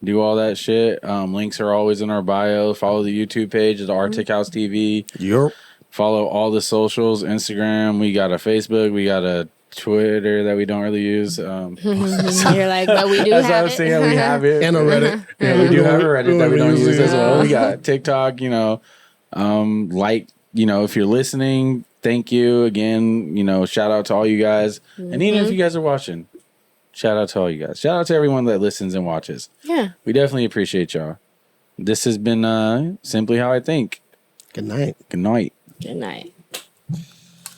do all that shit. Links are always in our bio. Follow the YouTube page of the Arctic House TV. Yep. Follow all the socials, Instagram. We got a Facebook. We got a Twitter that we don't really use. You're like, but we do That's have what I was saying. We have it. And a Reddit. Yeah, we do have a Reddit that we don't use as well. We got TikTok, if you're listening, thank you again. Shout out to all you guys. And even if you guys are watching, shout out to all you guys. Shout out to everyone that listens and watches. Yeah. We definitely appreciate y'all. This has been Simply How I Think. Good night. Good night. Good night.